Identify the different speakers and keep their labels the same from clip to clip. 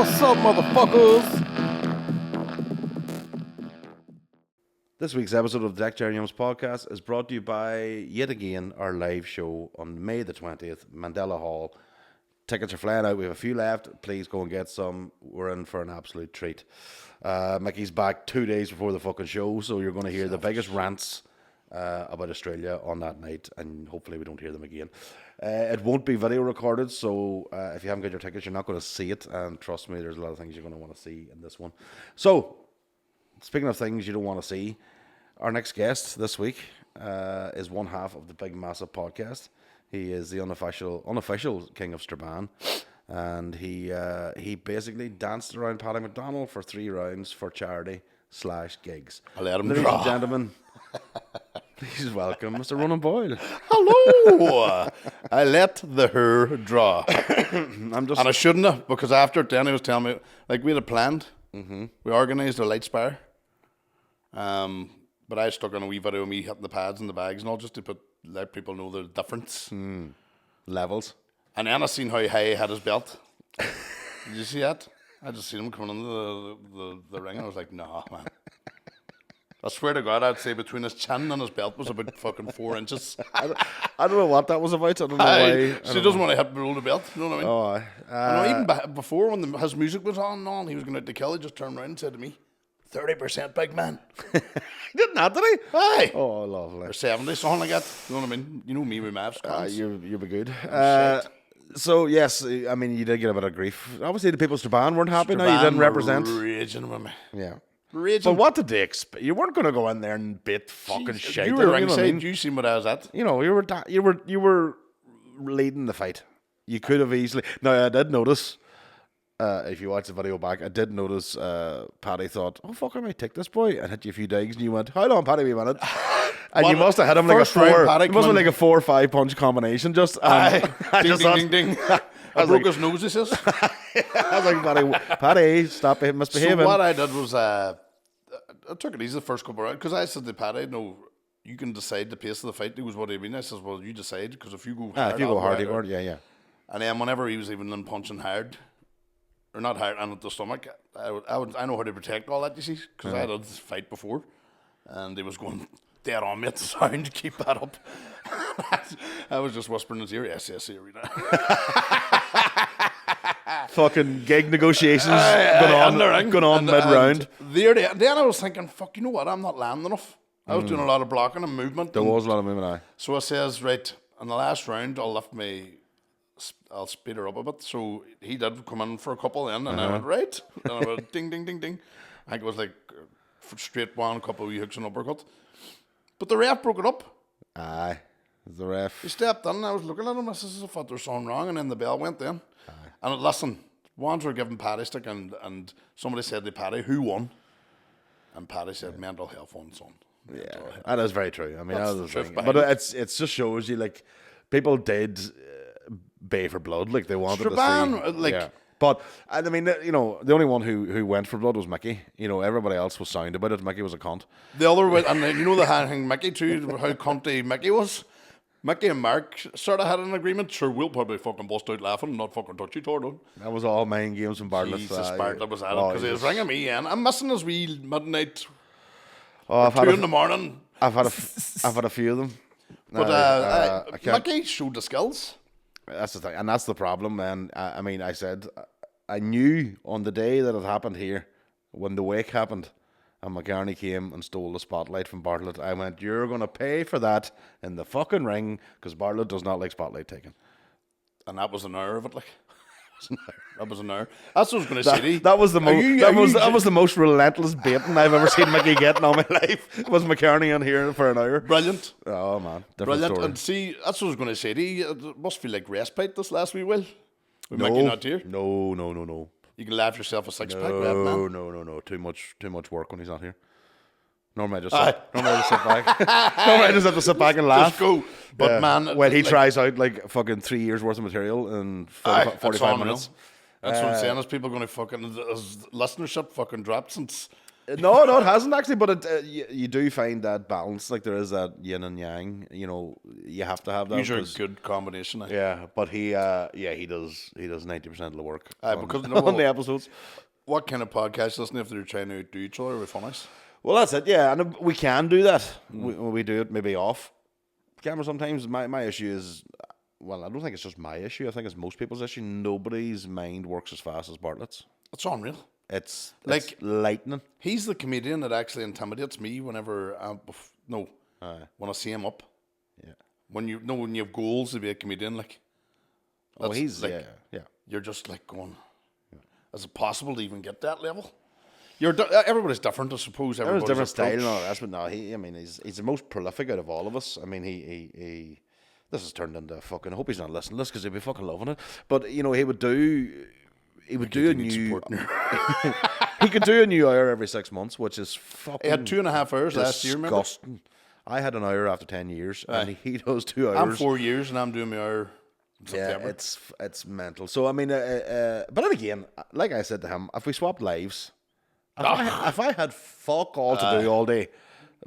Speaker 1: What's up, motherfuckers? This week's episode of the Deck Chair Yumz podcast is brought to you by, yet again, our live show on May the 20th, Mandela Hall. Tickets are flying out. We have a few left. Please go and get some. We're in for an absolute treat. Mickey's back 2 days before the fucking show, so you're going to hear the biggest rants about Australia on that night, and hopefully we don't hear them again. It won't be video recorded, so if you haven't got your tickets, you're not going to see it, and trust me, there's a lot of things you're going to want to see in this one. So, speaking of things you don't want to see, our next guest this week is one half of the Big Massive podcast. He is the unofficial king of Strabane, and he basically danced around Paddy McDonald for 3 rounds for charity/gigs.
Speaker 2: I let him
Speaker 1: Ladies
Speaker 2: draw.
Speaker 1: and gentlemen, please welcome Mr. Ronan Boyle.
Speaker 2: Hello! I let the hair draw.
Speaker 1: And
Speaker 2: I shouldn't have, because after Danny was telling me, like, we had it planned. Mm-hmm. We organised a light spire. But I stuck on a wee video of me hitting the pads and the bags and all, just to let people know the difference.
Speaker 1: Levels.
Speaker 2: And then I seen how high he had his belt. Did you see that? I just seen him coming into the ring, and I was like, nah, man. I swear to God, I'd say between his chin and his belt was about fucking 4 inches.
Speaker 1: I don't know what that was about. I don't know why.
Speaker 2: So he doesn't want to hit below the belt. You know what I mean?
Speaker 1: Oh,
Speaker 2: I know, even before when his music was on, he was going out to kill. He just turned around and said to me, 30% big man.
Speaker 1: he didn't have, did he?
Speaker 2: Aye.
Speaker 1: Oh, lovely.
Speaker 2: Or 70, something like that. You know what I mean? You know me with maths.
Speaker 1: You'll be good. So, yes, I mean, you did get a bit of grief. Obviously, the people of Strabane weren't happy now. You didn't represent.
Speaker 2: Raging with me.
Speaker 1: Yeah.
Speaker 2: Raging.
Speaker 1: But what did they expect? You weren't going to go in there and bit fucking shit.
Speaker 2: You were ringside. You seen what I was at.
Speaker 1: You know, you were leading the fight. You could have easily. Now, I did notice, if you watch the video back, I did notice Paddy thought, oh, fuck, I might take this boy, and hit you a few digs, and you went, how long, Paddy, we minute? And you must have hit him like a 4. It must have been like a 4 or 5 punch combination. Just
Speaker 2: ding, ding. I broke his nose, he says.
Speaker 1: I was like, Paddy, stop misbehaving.
Speaker 2: So what I did was, I took it easy the first couple of rounds, because I said to Paddy, no, you can decide the pace of the fight. He was what I mean. I says, well, you decide, because if you go hard,
Speaker 1: yeah.
Speaker 2: And then whenever he was even in punching hard, or not hard, and at the stomach, I know how to protect all that, you see, because I did this fight before, and he was going dead on me at the sound, keep that up. I was just whispering in his ear, yes, here,
Speaker 1: Fucking gig negotiations going on mid-round.
Speaker 2: Then I was thinking, fuck, you know what, I'm not landing enough. I was doing a lot of blocking and movement.
Speaker 1: There was a lot of movement, aye.
Speaker 2: So I says, right, in the last round, I'll speed her up a bit. So he did come in for a couple then, and I went, right. And I went, ding, ding, ding, ding. I think it was like straight one, a couple of wee hooks and uppercut. But the ref broke it up.
Speaker 1: Aye, the ref.
Speaker 2: He stepped in, and I was looking at him. I says, I thought there was something wrong, and then the bell went then. Aye. And listen, ones were giving Paddy stick, and somebody said to Paddy, who won? And Paddy said, mental health won, son.
Speaker 1: Yeah, that is very true. I mean,
Speaker 2: That's
Speaker 1: that
Speaker 2: the
Speaker 1: is
Speaker 2: truth
Speaker 1: thing.
Speaker 2: behind
Speaker 1: But
Speaker 2: it.
Speaker 1: it just shows you, like, people did bay for blood. Like, they wanted
Speaker 2: Strabane,
Speaker 1: to see.
Speaker 2: like...
Speaker 1: Yeah. But, I mean, you know, the only one who went for blood was Mickey. You know, everybody else was sound about it. Mickey was a cunt.
Speaker 2: The other way, and you know the thing, Mickey too, how cunty Mickey was. Mickey and Mark sort of had an agreement. Sure, we'll probably fucking bust out laughing and not fucking touch each other.
Speaker 1: That was all mind games from Bartlett.
Speaker 2: Jesus, Bartlett was at it because he was ringing me in. I'm missing his wee midnight.
Speaker 1: Oh,
Speaker 2: 2 in the morning.
Speaker 1: I've had a few of them.
Speaker 2: But Mickey showed the skills.
Speaker 1: That's the thing, and that's the problem, man. I mean, I said, I knew on the day that it happened here, when the wake happened, and McCartney came and stole the spotlight from Bartlett, I went, you're going to pay for that in the fucking ring, because Bartlett does not like spotlight taken.
Speaker 2: And that was an hour of it, like. That was an hour. That's what I was going to say to you.
Speaker 1: That was the most relentless baiting I've ever seen Mickey get in all my life. Was McCartney in here for an hour?
Speaker 2: Brilliant.
Speaker 1: Oh man,
Speaker 2: brilliant.
Speaker 1: Story.
Speaker 2: And see, that's what I was going to say to you. It must feel like respite this last wee while. With
Speaker 1: No,
Speaker 2: Mickey not here.
Speaker 1: no.
Speaker 2: You can laugh yourself a 6-pack, man.
Speaker 1: No. Too much work when he's not here. Normally I just sit back. Normally I just have to sit back and laugh.
Speaker 2: Just go. But man,
Speaker 1: when he tries out like fucking 3 years worth of material in 45 minutes.
Speaker 2: That's what I'm saying. Is people going to fucking his listenership fucking dropped since
Speaker 1: No, it hasn't actually. But you do find that balance. Like there is that yin and yang. You know, you have to have that.
Speaker 2: These are a good combination.
Speaker 1: Yeah, but he does 90% of the work
Speaker 2: Because
Speaker 1: on the episodes.
Speaker 2: What kind of podcast listen if they're trying to outdo each other with funnies?
Speaker 1: Well, that's it. Yeah, and we can do that. We do it maybe off camera sometimes. My issue is, well, I don't think it's just my issue. I think it's most people's issue. Nobody's mind works as fast as Bartlett's.
Speaker 2: It's unreal.
Speaker 1: It's lightning.
Speaker 2: He's the comedian that actually intimidates me whenever when I see him up.
Speaker 1: Yeah.
Speaker 2: When you have goals to be a comedian, like.
Speaker 1: He's
Speaker 2: like,
Speaker 1: yeah.
Speaker 2: You're just like going. Is it possible to even get that level? Everybody's different, I suppose.
Speaker 1: Everyone's different style
Speaker 2: approach.
Speaker 1: and all that. But no, he's the most prolific out of all of us. I mean, he this has turned into fucking. I hope he's not listening to this because he'd be fucking loving it. But you know, he would do a new. He could do a new hour every 6 months, which is fucking.
Speaker 2: He had 2.5 hours last year. Remember?
Speaker 1: Disgusting. I had an hour after 10 years, and he does 2 hours.
Speaker 2: I'm 4 years, and I'm doing my hour. September.
Speaker 1: Yeah, it's mental. So I mean, but then again, like I said to him, if we swapped lives, if I had fuck all to do all day,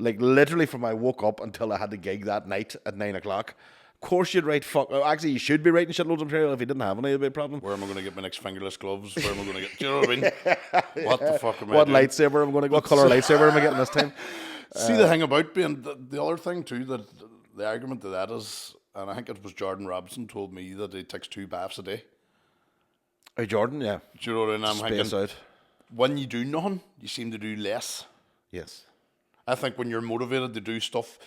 Speaker 1: like literally from I woke up until I had the gig that night at 9 o'clock. Of course you'd write fuck. Actually, you should be writing shitloads of material if you didn't have any. It'd be a problem.
Speaker 2: Where am I going to get my next fingerless gloves? Where am I going to get? Do you know what I mean? What the fuck am I
Speaker 1: What
Speaker 2: doing?
Speaker 1: lightsaber am I going to? What color lightsaber am I getting this time?
Speaker 2: See the thing about being the other thing too, that the argument to that is, and I think it was Jordan Robinson told me that he takes 2 baths a day.
Speaker 1: Hey Jordan, yeah.
Speaker 2: Do you know what I mean? I'm
Speaker 1: Space
Speaker 2: thinking,
Speaker 1: out.
Speaker 2: when you do nothing, you seem to do less.
Speaker 1: Yes.
Speaker 2: I think when you're motivated to do stuff,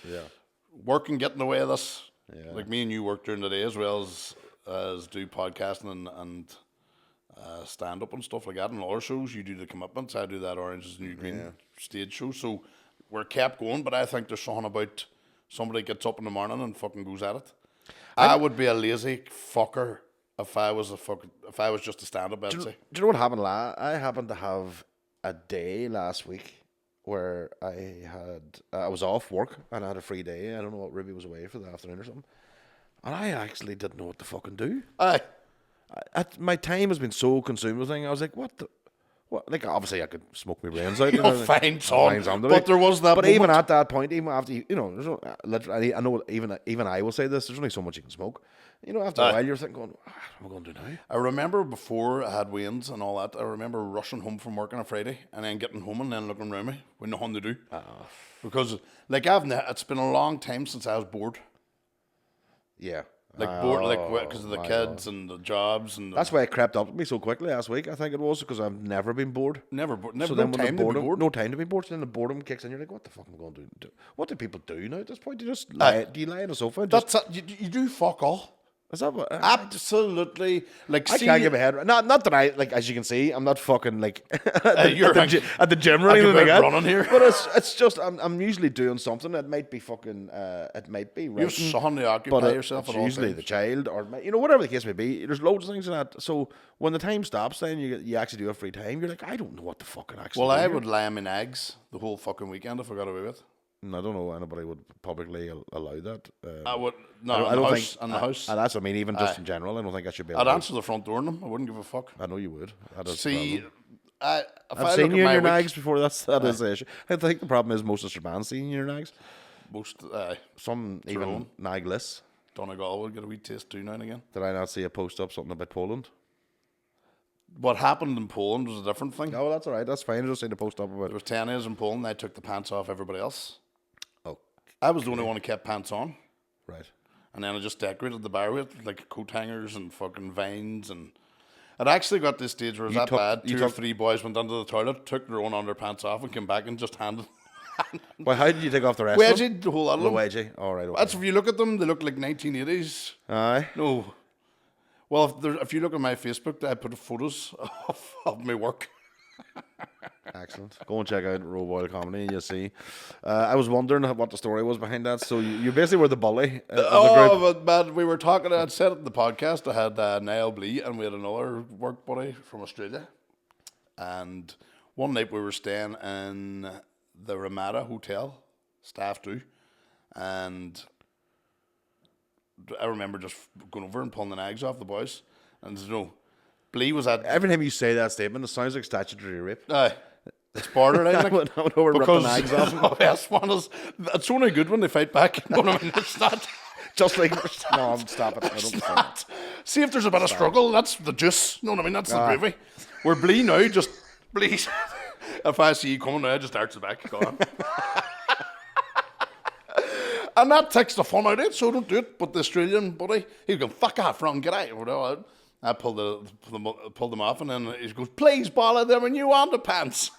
Speaker 2: work and get in the way of this. Yeah. Like me and you work during the day as well as do podcasting and stand up and stuff like that. And other shows, you do the commitments. I do that Orange is the New Green stage show. So we're kept going, but I think there's something about somebody gets up in the morning and fucking goes at it. I would be a lazy fucker if I was just a stand up. I'd say.
Speaker 1: Do you know what happened? I happened to have a day last week where I was off work and I had a free day. I don't know what, Ruby was away for the afternoon or something, and I actually didn't know what to fucking do. My time has been so consumed with things. I was like, what? Like obviously I could smoke my brains out.
Speaker 2: Find something. But there was that.
Speaker 1: But
Speaker 2: moment.
Speaker 1: even at that point, even after there's no. Literally, I know even I will say this. There's only so much you can smoke. You know, after a while, you're thinking, what am I going to do now?
Speaker 2: I remember before I had Wayne's and all that, I remember rushing home from work on a Friday and then getting home and then looking around me with nothing to do. Because, like, it's been a long time since I was bored.
Speaker 1: Yeah.
Speaker 2: Like, bored, because of the kids and the jobs. And
Speaker 1: that's why it crept up to me so quickly last week, I think it was, because I've never been bored.
Speaker 2: Never bored.
Speaker 1: So then time to be bored. No time to be bored. So then the boredom kicks in. You're like, what the fuck am I going to do? What do people do now at this point? Do you just lie? Do you lie on the sofa?
Speaker 2: You do fuck all.
Speaker 1: Is that what?
Speaker 2: Absolutely. Like,
Speaker 1: I can't get my head. Not that I, like, as you can see, I'm not fucking like at the gym or anything like that.
Speaker 2: Running here.
Speaker 1: But it's just I'm usually doing something. It might be fucking. It might be writing,
Speaker 2: you're something to occupy yourself.
Speaker 1: It's usually the child or whatever the case may be. There's loads of things in that. So when the time stops, then you actually do have free time. You're like, I don't know what the fucking actually.
Speaker 2: Well, I would lie on my nags the whole fucking weekend if I got away with it.
Speaker 1: I don't know anybody would publicly allow that.
Speaker 2: I would I don't think in the house.
Speaker 1: That's what I mean. Even just in general, I don't think I should be.
Speaker 2: I'd answer the front door on them. I wouldn't give a fuck.
Speaker 1: I know you would.
Speaker 2: See,
Speaker 1: I've seen you in your nags before. That is the issue. I think the problem is most of your bands seeing your nags. Some even nagless.
Speaker 2: Donegal would get a wee taste too now and again.
Speaker 1: Did I not see a post up something about Poland?
Speaker 2: What happened in Poland was a different thing.
Speaker 1: Oh, that's all right. That's fine. I just seen a post up about it.
Speaker 2: There was 10 days in Poland. I took the pants off everybody else.
Speaker 1: Oh,
Speaker 2: I was the only one who kept pants on.
Speaker 1: Right.
Speaker 2: And then I just decorated the bar with like coat hangers and fucking vines, and it actually got to the stage where it was bad. Two or three boys went into the toilet, took their own underpants off, and came back and just handed.
Speaker 1: Well, how did you take off the rest?
Speaker 2: Wedgie, the whole lot of them.
Speaker 1: Wedgie. All right. Okay.
Speaker 2: That's if you look at them, they look like 1980s.
Speaker 1: Aye.
Speaker 2: No. Well, if you look at my Facebook, I put photos of my work.
Speaker 1: Excellent. Go and check out Boyle Comedy and you'll see. I was wondering what the story was behind that. So you basically were the bully of the group.
Speaker 2: But man, we were talking, I'd said it in the podcast, I had Niall Blee and we had another work buddy from Australia. And one night we were staying in the Ramada Hotel, staff do. And I remember just going over and pulling the nags off the boys. And Blee was at...
Speaker 1: Every time you say that statement, it sounds like statutory rape.
Speaker 2: Aye. It's borderline.
Speaker 1: I
Speaker 2: Like,
Speaker 1: would know where ripping eggs off.
Speaker 2: the best one is, it's only good when they fight back. You know what I mean? It's not.
Speaker 1: Just like no, stop it. I don't
Speaker 2: It's
Speaker 1: say that.
Speaker 2: not. See if there's a bit of struggle. That's the juice. You know what I mean? That's the gravy. We're Blee now. Just please. If I see you coming now, just arch the back. Go on. And that takes the fun out of it, so don't do it. But the Australian buddy, he'd go, fuck off, Ron, get out. I pulled them off, and then he goes, please, Boyle, they're my new underpants.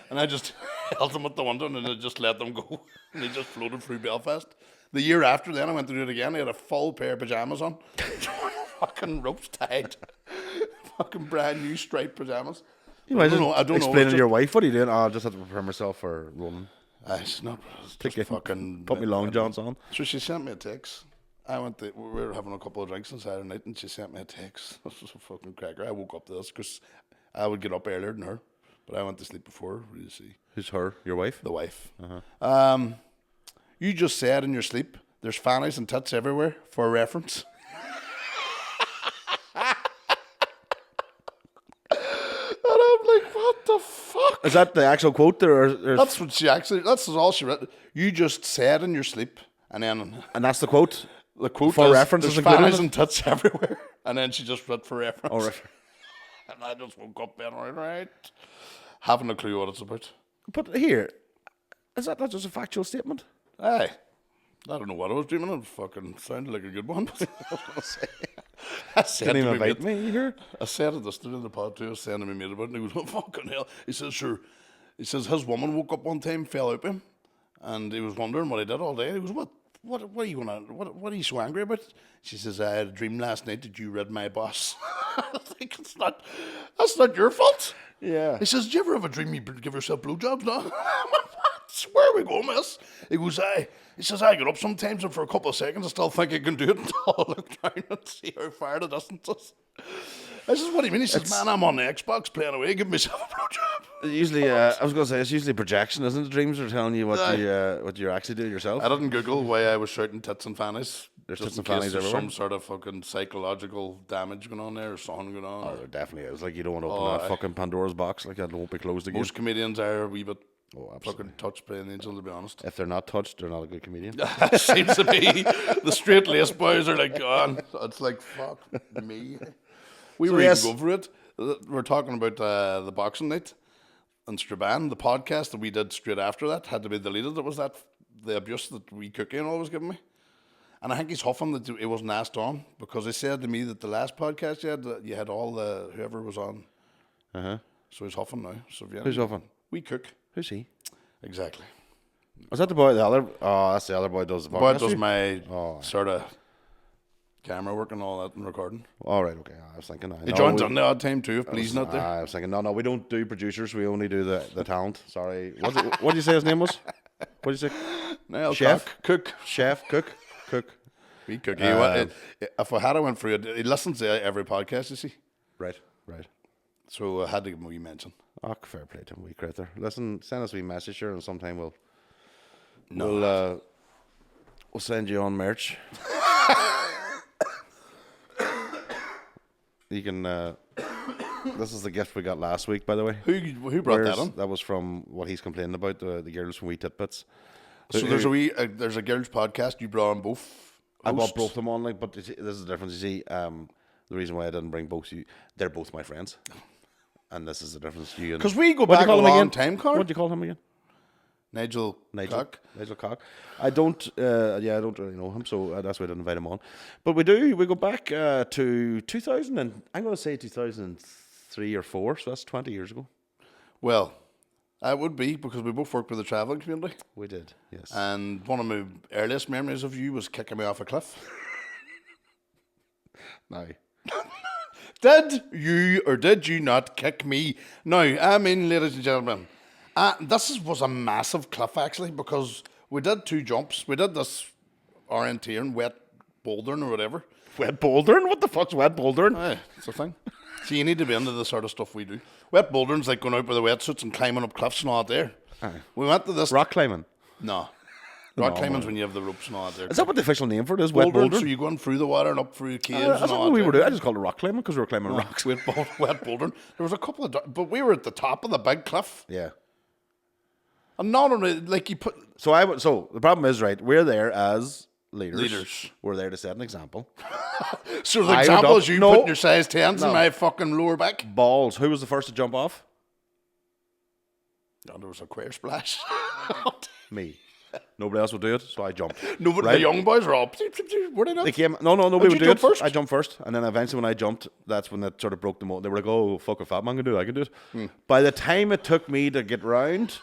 Speaker 2: And I just held them at the window, and then I just let them go. And they just floated through Belfast. The year after then, I went to do it again. He had a full pair of pajamas on. Fucking ropes tied. Fucking brand new striped pajamas.
Speaker 1: You
Speaker 2: I don't know.
Speaker 1: Explaining to your wife, what are you doing? Oh, I just have to prepare myself for running.
Speaker 2: It's not. It's just fucking.
Speaker 1: Put me long johns on.
Speaker 2: So she sent me a text. We were having a couple of drinks on Saturday night, and she sent me a text. This was a fucking cracker. I woke up to this because I would get up earlier than her, but I went to sleep before her. What do you see?
Speaker 1: Who's her? Your wife?
Speaker 2: The wife. Uh-huh. You just said in your sleep, there's fannies and tits everywhere for reference. And I'm like, what the fuck?
Speaker 1: Is that the actual quote there? Or
Speaker 2: That's what that's all she read. You just said in your sleep, and then
Speaker 1: and that's the quote?
Speaker 2: the quote
Speaker 1: For
Speaker 2: is,
Speaker 1: reference
Speaker 2: there's
Speaker 1: is included
Speaker 2: fannies
Speaker 1: in
Speaker 2: and tits everywhere. And then she just read for reference.
Speaker 1: Oh, right.
Speaker 2: And I just woke up then, right? Having a clue what it's about.
Speaker 1: But here, is that not just a factual statement?
Speaker 2: Aye. I don't know what I was dreaming of. Fucking sounded like a good one. I said
Speaker 1: Didn't even
Speaker 2: to my
Speaker 1: invite
Speaker 2: mate-
Speaker 1: me, you hear?
Speaker 2: I said it yesterday in the pod too. I was saying to my mate about it, and he goes, oh, fucking hell. He says, sure. He says, his woman woke up one time, fell out with him, and he was wondering what he did all day. He goes, what are you gonna, what are you so angry about? She says, I had a dream last night that you read my boss. I think that's not your fault.
Speaker 1: Yeah.
Speaker 2: He says, do you ever have a dream you give yourself blowjobs? No. Where are we going, miss? He goes, he says, I get up sometimes and for a couple of seconds I still think I can do it until I look down and see how far the distance is. I says, what do you mean? He says, man, I'm on the Xbox playing away, give myself a blowjob.
Speaker 1: Usually, I was going to say, it's usually projection, isn't it? Dreams are telling you what you're actually doing yourself.
Speaker 2: I didn't Google why I was shouting tits and fannies.
Speaker 1: There's
Speaker 2: just
Speaker 1: tits and
Speaker 2: in case
Speaker 1: fannies
Speaker 2: there's
Speaker 1: everywhere.
Speaker 2: some sort of fucking psychological damage going on there or something going on.
Speaker 1: Oh, there definitely is. Like, you don't want to open that fucking Pandora's box. Like, that won't be closed again.
Speaker 2: Most comedians are a wee bit
Speaker 1: Absolutely.
Speaker 2: fucking touched by an angel, to be honest.
Speaker 1: If they're not touched, they're not a good comedian.
Speaker 2: That seems to be the straight-laced boys are like, gone. It's like, fuck me. We were
Speaker 1: yes.
Speaker 2: even going for it. We're talking about the boxing night in Strabane. The podcast that we did straight after that had to be deleted. It was the abuse that wee cookie and all was giving me. And I think he's huffing that it wasn't asked on because he said to me that the last podcast you had all the whoever was on.
Speaker 1: Uh-huh.
Speaker 2: So he's huffing now. So if you
Speaker 1: Who's huffing?
Speaker 2: Wee cook.
Speaker 1: Who's he?
Speaker 2: Exactly.
Speaker 1: Was that the boy? The other? Oh, that's the other boy. Does the podcast?
Speaker 2: But does
Speaker 1: too?
Speaker 2: my sort of camera work and all that and recording.
Speaker 1: All right. Okay. I was thinking.
Speaker 2: He joins on the odd time too, if Blee's not there.
Speaker 1: I was thinking. No, we don't do producers. We only do the talent. Sorry. What did you say his name was? What did you say?
Speaker 2: No,
Speaker 1: Chef?
Speaker 2: cook.
Speaker 1: Chef, cook.
Speaker 2: We cook. If I had went through it, he listens to every podcast, you see.
Speaker 1: Right.
Speaker 2: So I had to give him a wee mention.
Speaker 1: Oh, fair play to him, wee critter. Listen, send us a wee message here, and sometime we'll send you on merch. You can. This is the gift we got last week, by the way.
Speaker 2: Who brought that on?
Speaker 1: That was from what he's complaining about, the girls from Wee Titbits.
Speaker 2: So there's a girls' podcast. You brought on both.
Speaker 1: I brought
Speaker 2: hosts?
Speaker 1: both of them on, but this is the difference. You see, the reason why I didn't bring both, they're both my friends, and this is the difference.
Speaker 2: Because we go back a long time, Connor.
Speaker 1: What do you call him again?
Speaker 2: Nigel Cock.
Speaker 1: Nigel Cock. I don't really know him, so that's why I didn't invite him on. But we do. We go back to 2000, and I'm going to say 2003 or 4. So that's 20 years ago.
Speaker 2: Well, I would be because we both worked with the travelling community.
Speaker 1: We did, yes.
Speaker 2: And one of my earliest memories of you was kicking me off a cliff.
Speaker 1: Now,
Speaker 2: Did you or did you not kick me? Now, I mean, ladies and gentlemen, was a massive cliff actually because we did 2 jumps. We did this orienteering, wet bouldering or whatever.
Speaker 1: wet bouldering? What the fuck's wet bouldering?
Speaker 2: Aye, it's a thing. So you need to be into the sort of stuff we do. Wet bouldering's like going out with the wetsuits and climbing up cliffs and all that there.
Speaker 1: Aye.
Speaker 2: We went to this.
Speaker 1: Rock climbing.
Speaker 2: No. Rock climbing's when you have the ropes and all that there.
Speaker 1: Is that what the official name for it is? Wet
Speaker 2: Bouldering,
Speaker 1: bouldering?
Speaker 2: so you're going through the water and up through caves
Speaker 1: That's
Speaker 2: and all
Speaker 1: not
Speaker 2: that
Speaker 1: what we were
Speaker 2: there.
Speaker 1: doing. I just called it rock climbing because we were climbing rocks.
Speaker 2: Wet bouldering. There was a couple of... But we were at the top of the big cliff.
Speaker 1: Yeah.
Speaker 2: And not only, like, you put...
Speaker 1: So the problem is, right, we're there as leaders.
Speaker 2: Leaders.
Speaker 1: We're there to set an example.
Speaker 2: So the
Speaker 1: I would
Speaker 2: example
Speaker 1: not-
Speaker 2: is you
Speaker 1: no.
Speaker 2: putting your size 10s
Speaker 1: No.
Speaker 2: in my fucking lower back.
Speaker 1: Balls. Who was the first to jump off?
Speaker 2: And there was a queer splash.
Speaker 1: Me. Nobody else would do it, so I jumped.
Speaker 2: No, but
Speaker 1: Right?
Speaker 2: the young boys were all... Were they not?
Speaker 1: They came. No, nobody
Speaker 2: Did
Speaker 1: would
Speaker 2: you
Speaker 1: do
Speaker 2: jump
Speaker 1: it.
Speaker 2: first?
Speaker 1: I jumped first, and then eventually when I jumped, that's when it sort of broke them all. They were like, "Oh, fuck, a fat man can do it. I can do it." By the time it took me to get round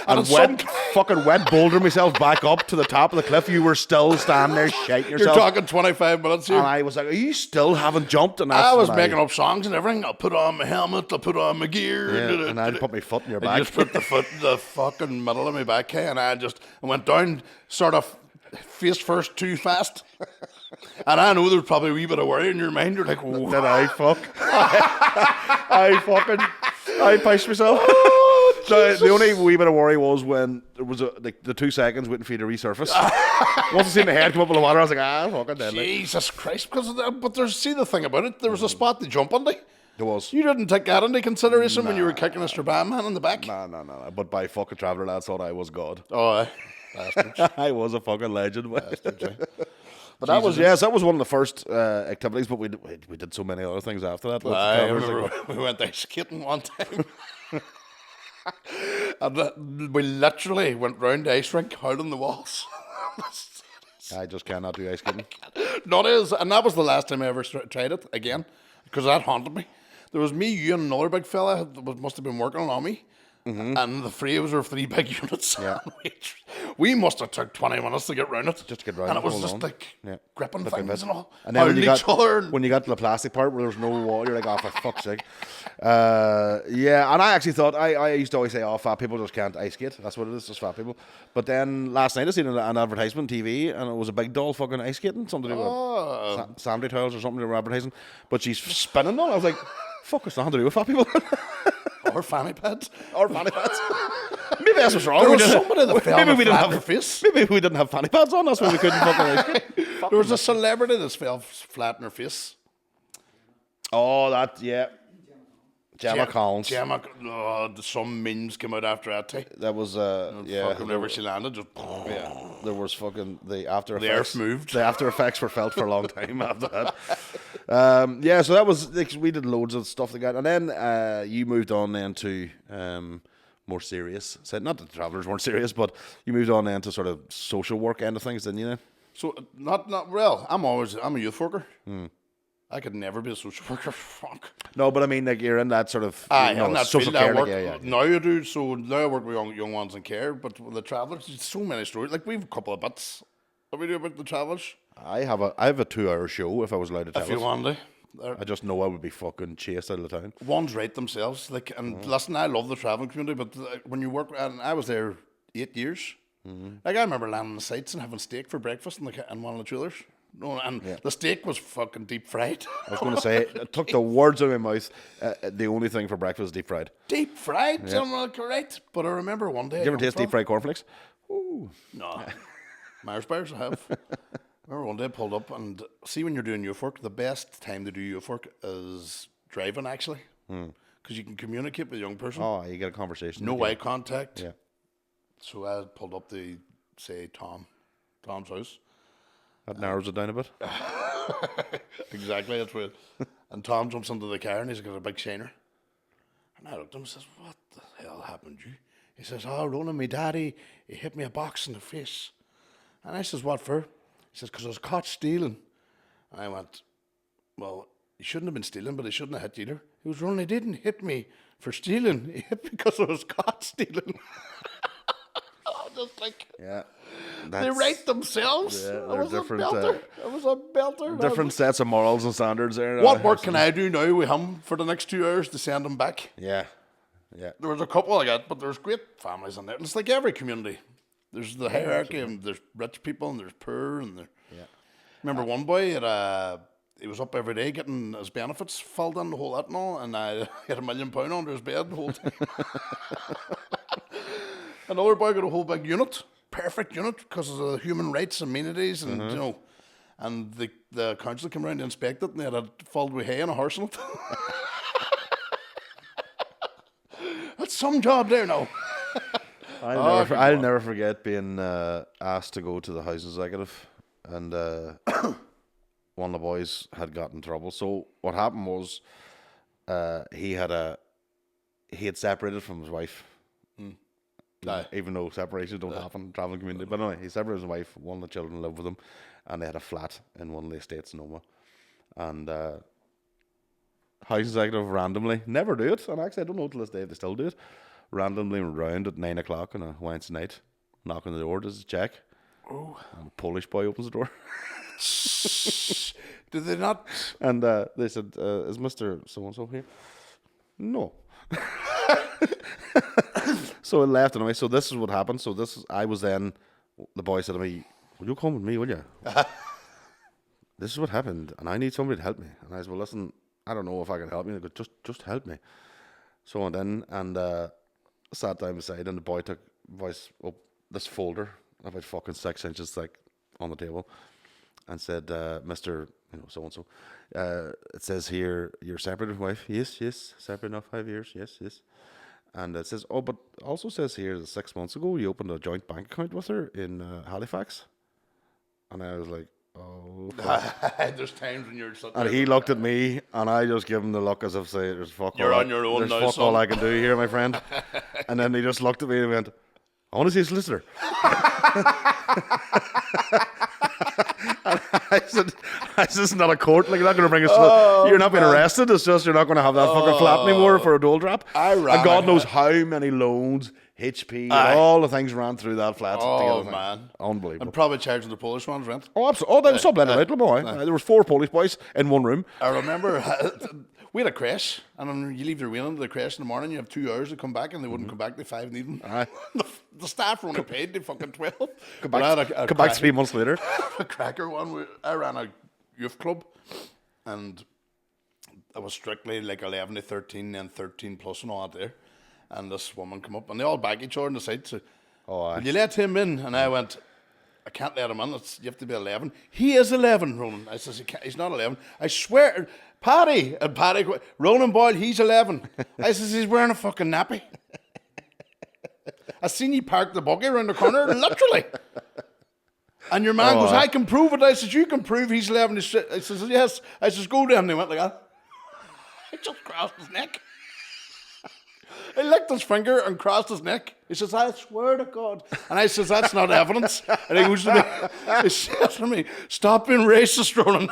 Speaker 1: and
Speaker 2: it's
Speaker 1: fucking wet boulder myself back up to the top of the cliff, you were still standing there shaking
Speaker 2: You're
Speaker 1: yourself.
Speaker 2: talking 25 minutes here.
Speaker 1: And I was like, "Are you still haven't jumped?" And
Speaker 2: I was
Speaker 1: when
Speaker 2: making up songs and everything. I'll put on my helmet. I'll put on my gear.
Speaker 1: Yeah, and I'd put my foot in your
Speaker 2: I
Speaker 1: back.
Speaker 2: just put the fucking middle of my back, and I went down sort of face first too fast. And I know there's probably a wee bit of worry in your mind. You're like, whoa.
Speaker 1: Did I fuck? I pissed myself. So the only wee bit of worry was when there was like the 2 seconds waiting for you to resurface. Once I seen the head come up in the water, I was like, fucking dead.
Speaker 2: Jesus Christ. But see the thing about it, there was a spot to jump under.
Speaker 1: There was.
Speaker 2: You didn't take that into consideration when you were kicking Mr. Bandman in the back?
Speaker 1: No. But by fucking traveller lads thought I was God.
Speaker 2: Oh, aye. Bastards.
Speaker 1: I was a fucking legend.
Speaker 2: Bastards, aye.
Speaker 1: But that was one of the first activities. But we did so many other things after that.
Speaker 2: I remember we went ice skating one time. And we literally went round the ice rink howling the walls.
Speaker 1: I just cannot do ice skating.
Speaker 2: And that was the last time I ever tried it again, because that haunted me. There was me, you, and another big fella that must have been working on me. And the three of us were 3 big units.
Speaker 1: Yeah.
Speaker 2: We must have took 20 minutes to get round it.
Speaker 1: Just to get round
Speaker 2: and
Speaker 1: it,
Speaker 2: it was
Speaker 1: hold
Speaker 2: just
Speaker 1: on.
Speaker 2: like
Speaker 1: Yeah.
Speaker 2: gripping
Speaker 1: Looking
Speaker 2: things
Speaker 1: bit.
Speaker 2: and all.
Speaker 1: And then
Speaker 2: When
Speaker 1: you got to the plastic part where there's no wall, you're like, oh, for fuck's sake. Yeah, and I actually thought, I used to always say, oh, fat people just can't ice skate. That's what it is, just fat people. But then last night I seen an advertisement on TV, and it was a big doll fucking ice skating, something to do with sandy tiles or something they were advertising. But she's spinning on. I was like, fuck, it's nothing to do with fat people.
Speaker 2: Or fanny pads.
Speaker 1: Maybe that's what's wrong.
Speaker 2: There was somebody that fell
Speaker 1: maybe we didn't
Speaker 2: flat
Speaker 1: have
Speaker 2: in her face.
Speaker 1: Maybe we didn't have fanny pads on. That's why we couldn't fucking ice skate.
Speaker 2: There was a celebrity that fell flat in her face.
Speaker 1: Oh, that, yeah. Gemma Collins.
Speaker 2: Some memes came out after that too.
Speaker 1: That was, yeah.
Speaker 2: Fucking whenever she landed, just
Speaker 1: Yeah, there was fucking the after
Speaker 2: the
Speaker 1: effects.
Speaker 2: earth moved.
Speaker 1: The after effects were felt for a long time after that. Yeah, so that was like, we did loads of stuff like that, and then you moved on then to more serious. So not that the travellers weren't serious, but you moved on then to sort of social work end of things, didn't you? Then?
Speaker 2: So not well. I'm a youth worker. I could never be a social worker. Fuck.
Speaker 1: No, but I mean, like you're in that sort of
Speaker 2: In that
Speaker 1: social
Speaker 2: field,
Speaker 1: care.
Speaker 2: I work,
Speaker 1: yeah.
Speaker 2: Now I do. So now I work with young ones in care. But with the travellers, there's so many stories. Like we've a couple of bits that we do about the travellers.
Speaker 1: I have a 2-hour show if I was allowed to tell
Speaker 2: If you
Speaker 1: it.
Speaker 2: want to.
Speaker 1: I just know I would be fucking chased out of the town.
Speaker 2: Ones rate themselves. Like, and listen, I love the travelling community, but when you work, and I was there 8 years. Like I remember landing on the sites and having steak for breakfast in one of the trailers. No, and the steak was fucking deep fried.
Speaker 1: I was going to say, it took the words out of my mouth. The only thing for breakfast is deep fried.
Speaker 2: Deep fried, I'm not correct. But I remember one day.
Speaker 1: Did you ever taste deep fried cornflakes?
Speaker 2: No. Mars bars I have. Remember one day I pulled up, and see when you're doing youth work, the best time to do youth work is driving actually. Because you can communicate with a young person.
Speaker 1: Oh, you get a conversation.
Speaker 2: No eye contact.
Speaker 1: Yeah.
Speaker 2: So I pulled up to, say, Tom's house.
Speaker 1: That narrows it down a bit.
Speaker 2: Exactly, that's weird. And Tom jumps into the car and he's got a big shiner. And I looked at him and says, what the hell happened to you? He says, oh, Ronan, my daddy, he hit me a box in the face. And I says, what for? He says, because I was caught stealing. And I went, well, he shouldn't have been stealing, but he shouldn't have hit you either. He was, Ronan, he didn't hit me for stealing. He hit me because I was caught stealing. Just like...
Speaker 1: Yeah.
Speaker 2: They rate themselves.
Speaker 1: Yeah,
Speaker 2: I was a belter. I was a belter.
Speaker 1: Different sets of morals and standards there.
Speaker 2: What work can I do now with him for the next 2 hours to send him back?
Speaker 1: Yeah.
Speaker 2: There was a couple I got, but there's great families in there. It's like every community. There's the hierarchy, and there's rich people, and there's poor, and there.
Speaker 1: Yeah.
Speaker 2: Remember one boy he was up every day getting his benefits filled in, the whole lot and all, and I had £1 million under his bed the whole time. Another boy got a whole big unit. Perfect unit because of the human rights, amenities, and you know, and the council came around to inspect it, and they had it filled with hay and a horse in it. That's some job there now.
Speaker 1: I'll never forget being asked to go to the house executive, and one of the boys had got in trouble. So what happened was, he had separated from his wife. Even though separations don't happen in the traveling community. But anyway, he separated his wife. One of the children lived with him, and they had a flat in one of the estates in Oma. And house executive randomly, never do it, and actually I don't know till this day if they still do it, randomly round at 9 o'clock on a Wednesday night, knock on the door, does a check.
Speaker 2: Oh.
Speaker 1: And a Polish boy opens the door.
Speaker 2: Did they not?
Speaker 1: And they said, is Mr. So-and-so here? No. So I left anyway. So this is what happened. So I was then, the boy said to me, will you come with me, will you? This is what happened, and I need somebody to help me. And I said, well, listen, I don't know if I can help you. They go, just help me. So I went in and sat down beside, and the boy took up this folder about fucking 6 inches thick on the table and said, Mr. So-and-so, it says here, you're separated with wife? Yes, separated now 5 years, yes. And it says, but also says here that 6 months ago you opened a joint bank account with her in Halifax. And I was like, oh.
Speaker 2: There's times when you're sitting
Speaker 1: and
Speaker 2: there.
Speaker 1: he looked at me, and I just give him the look as if say, there's fuck
Speaker 2: You're
Speaker 1: all
Speaker 2: on your own
Speaker 1: there's
Speaker 2: now,
Speaker 1: fuck
Speaker 2: son.
Speaker 1: all I can do here, my friend. And then he just looked at me and went, I want to see a solicitor. I said, it's not a court. Like, you're not going to bring a solicitor. You're not being arrested. It's just you're not going to have that fucking flat anymore for a dole trap. And God knows how many loans, HP, and all the things ran through that flat.
Speaker 2: Oh,
Speaker 1: together.
Speaker 2: man.
Speaker 1: Unbelievable.
Speaker 2: And probably charging the Polish ones rent.
Speaker 1: Oh, absolutely. Oh, they were so blended out, boy. There was 4 Polish boys in one room.
Speaker 2: I remember we had a crash, and then you leave your wheel into the crash in the morning, you have 2 hours to come back, and they wouldn't come back, they 5 in the evening. The staff were only paid, they fucking 12.
Speaker 1: Come back 3 months later.
Speaker 2: A cracker one. I ran a youth club, and I was strictly like 11 to 13, then 13 plus and all that there. And this woman come up, and they all bag each other on the side. So, will you let him in? And I went, I can't let him in. You have to be 11. He is 11, Ronan. I says, he's not 11. I swear, Paddy, Ronan Boyle, he's 11. I says, he's wearing a fucking nappy. I seen you park the buggy around the corner, literally. And your man goes, I can prove it. I says, you can prove he's 11. I says, yes. I says, go down. And they went like that. I just crossed his neck. He licked his finger and crossed his neck. He says, I swear to God. And I says, that's not evidence. And he goes to me, he says to me, stop being racist, Ronan.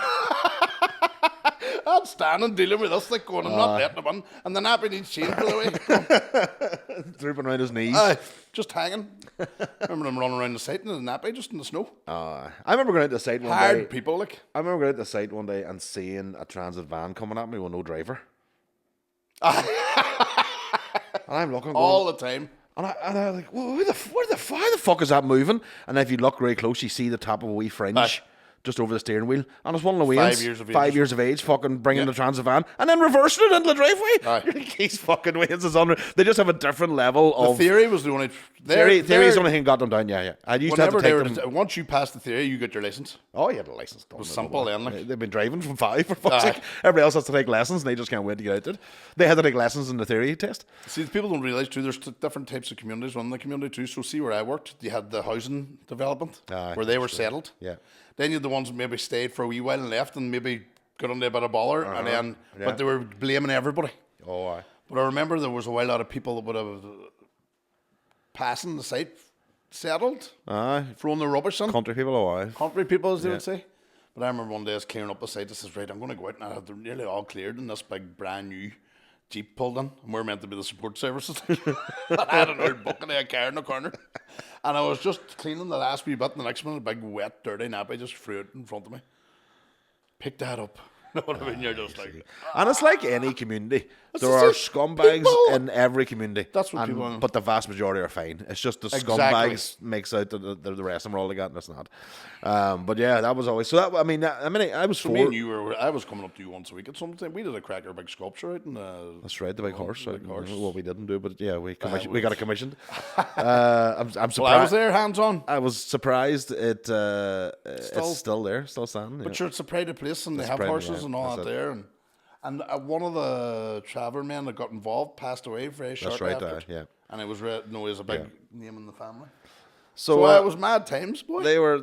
Speaker 2: I'm standing dealing with this, like going, I'm not letting him in. And the nappy needs change, by the way.
Speaker 1: Drooping around his knees.
Speaker 2: Just hanging. I remember him running around the site in the nappy, just in the snow.
Speaker 1: I remember going out to the site one day.
Speaker 2: Hard people, like.
Speaker 1: I remember going out to the site one day and seeing a transit van coming at me with no driver. And I'm looking
Speaker 2: all the time.
Speaker 1: And I'm like, well, where the fuck is that moving? And if you look very close, you see the top of a wee fringe just over the steering wheel. And it's one of the Wayans, 5 years of age, fucking bringing the transit van and then reversing it into the driveway. You're like, these fucking Wayans is under. They just have a different level of.
Speaker 2: The theory was the only.
Speaker 1: Theory is the only thing got them down, yeah. I used to have to take them.
Speaker 2: Once you pass the theory, you get your license.
Speaker 1: Oh, you had a license.
Speaker 2: It was simple then. Like.
Speaker 1: They've been driving from 5 for fuck's sake. Everybody else has to take lessons and they just can't wait to get out there. They had to take lessons in the theory test.
Speaker 2: See, people don't realise too, there's different types of communities within the community too. So see where I worked, you had the housing development where they were settled.
Speaker 1: Yeah.
Speaker 2: Then you had the ones that maybe stayed for a wee while and left and maybe got into a bit of bother and then, but they were blaming everybody.
Speaker 1: Oh, aye.
Speaker 2: But I remember there was a while lot of people that would have passing the site settled, throwing the rubbish in.
Speaker 1: Country people, oh aye.
Speaker 2: Country people, as they would say. But I remember one day I was clearing up the site. I says, right, I'm going to go out and I had them nearly all cleared and this big brand new Jeep pulled in. And we're meant to be the support services. I had an old bucket of a car in the corner. And I was just cleaning the last wee bit and the next minute a big wet, dirty nappy just threw it in front of me. Pick that up. You know what I mean? You're just like...
Speaker 1: And it's like any community. There are scumbags in every community.
Speaker 2: That's what people want.
Speaker 1: But the vast majority are fine. It's just the scumbags makes out the rest of them are all they got and it's not. But yeah, that was always... So that, I mean, I was...
Speaker 2: So me and you were... I was coming up to you once a week at some time. We did a cracker big sculpture out in...
Speaker 1: That's right, the big horse. Well, we didn't do it, but yeah, we got it commissioned. I'm surprised.
Speaker 2: Well, I was there, hands on.
Speaker 1: I was surprised it's still there, still standing.
Speaker 2: But sure, it's a pride of place and they have horses and all that there. And one of the traveller men that got involved passed away very shortly after.
Speaker 1: Yeah.
Speaker 2: And it was known as a big name in the family.
Speaker 1: So
Speaker 2: it was mad times, boy.
Speaker 1: They were,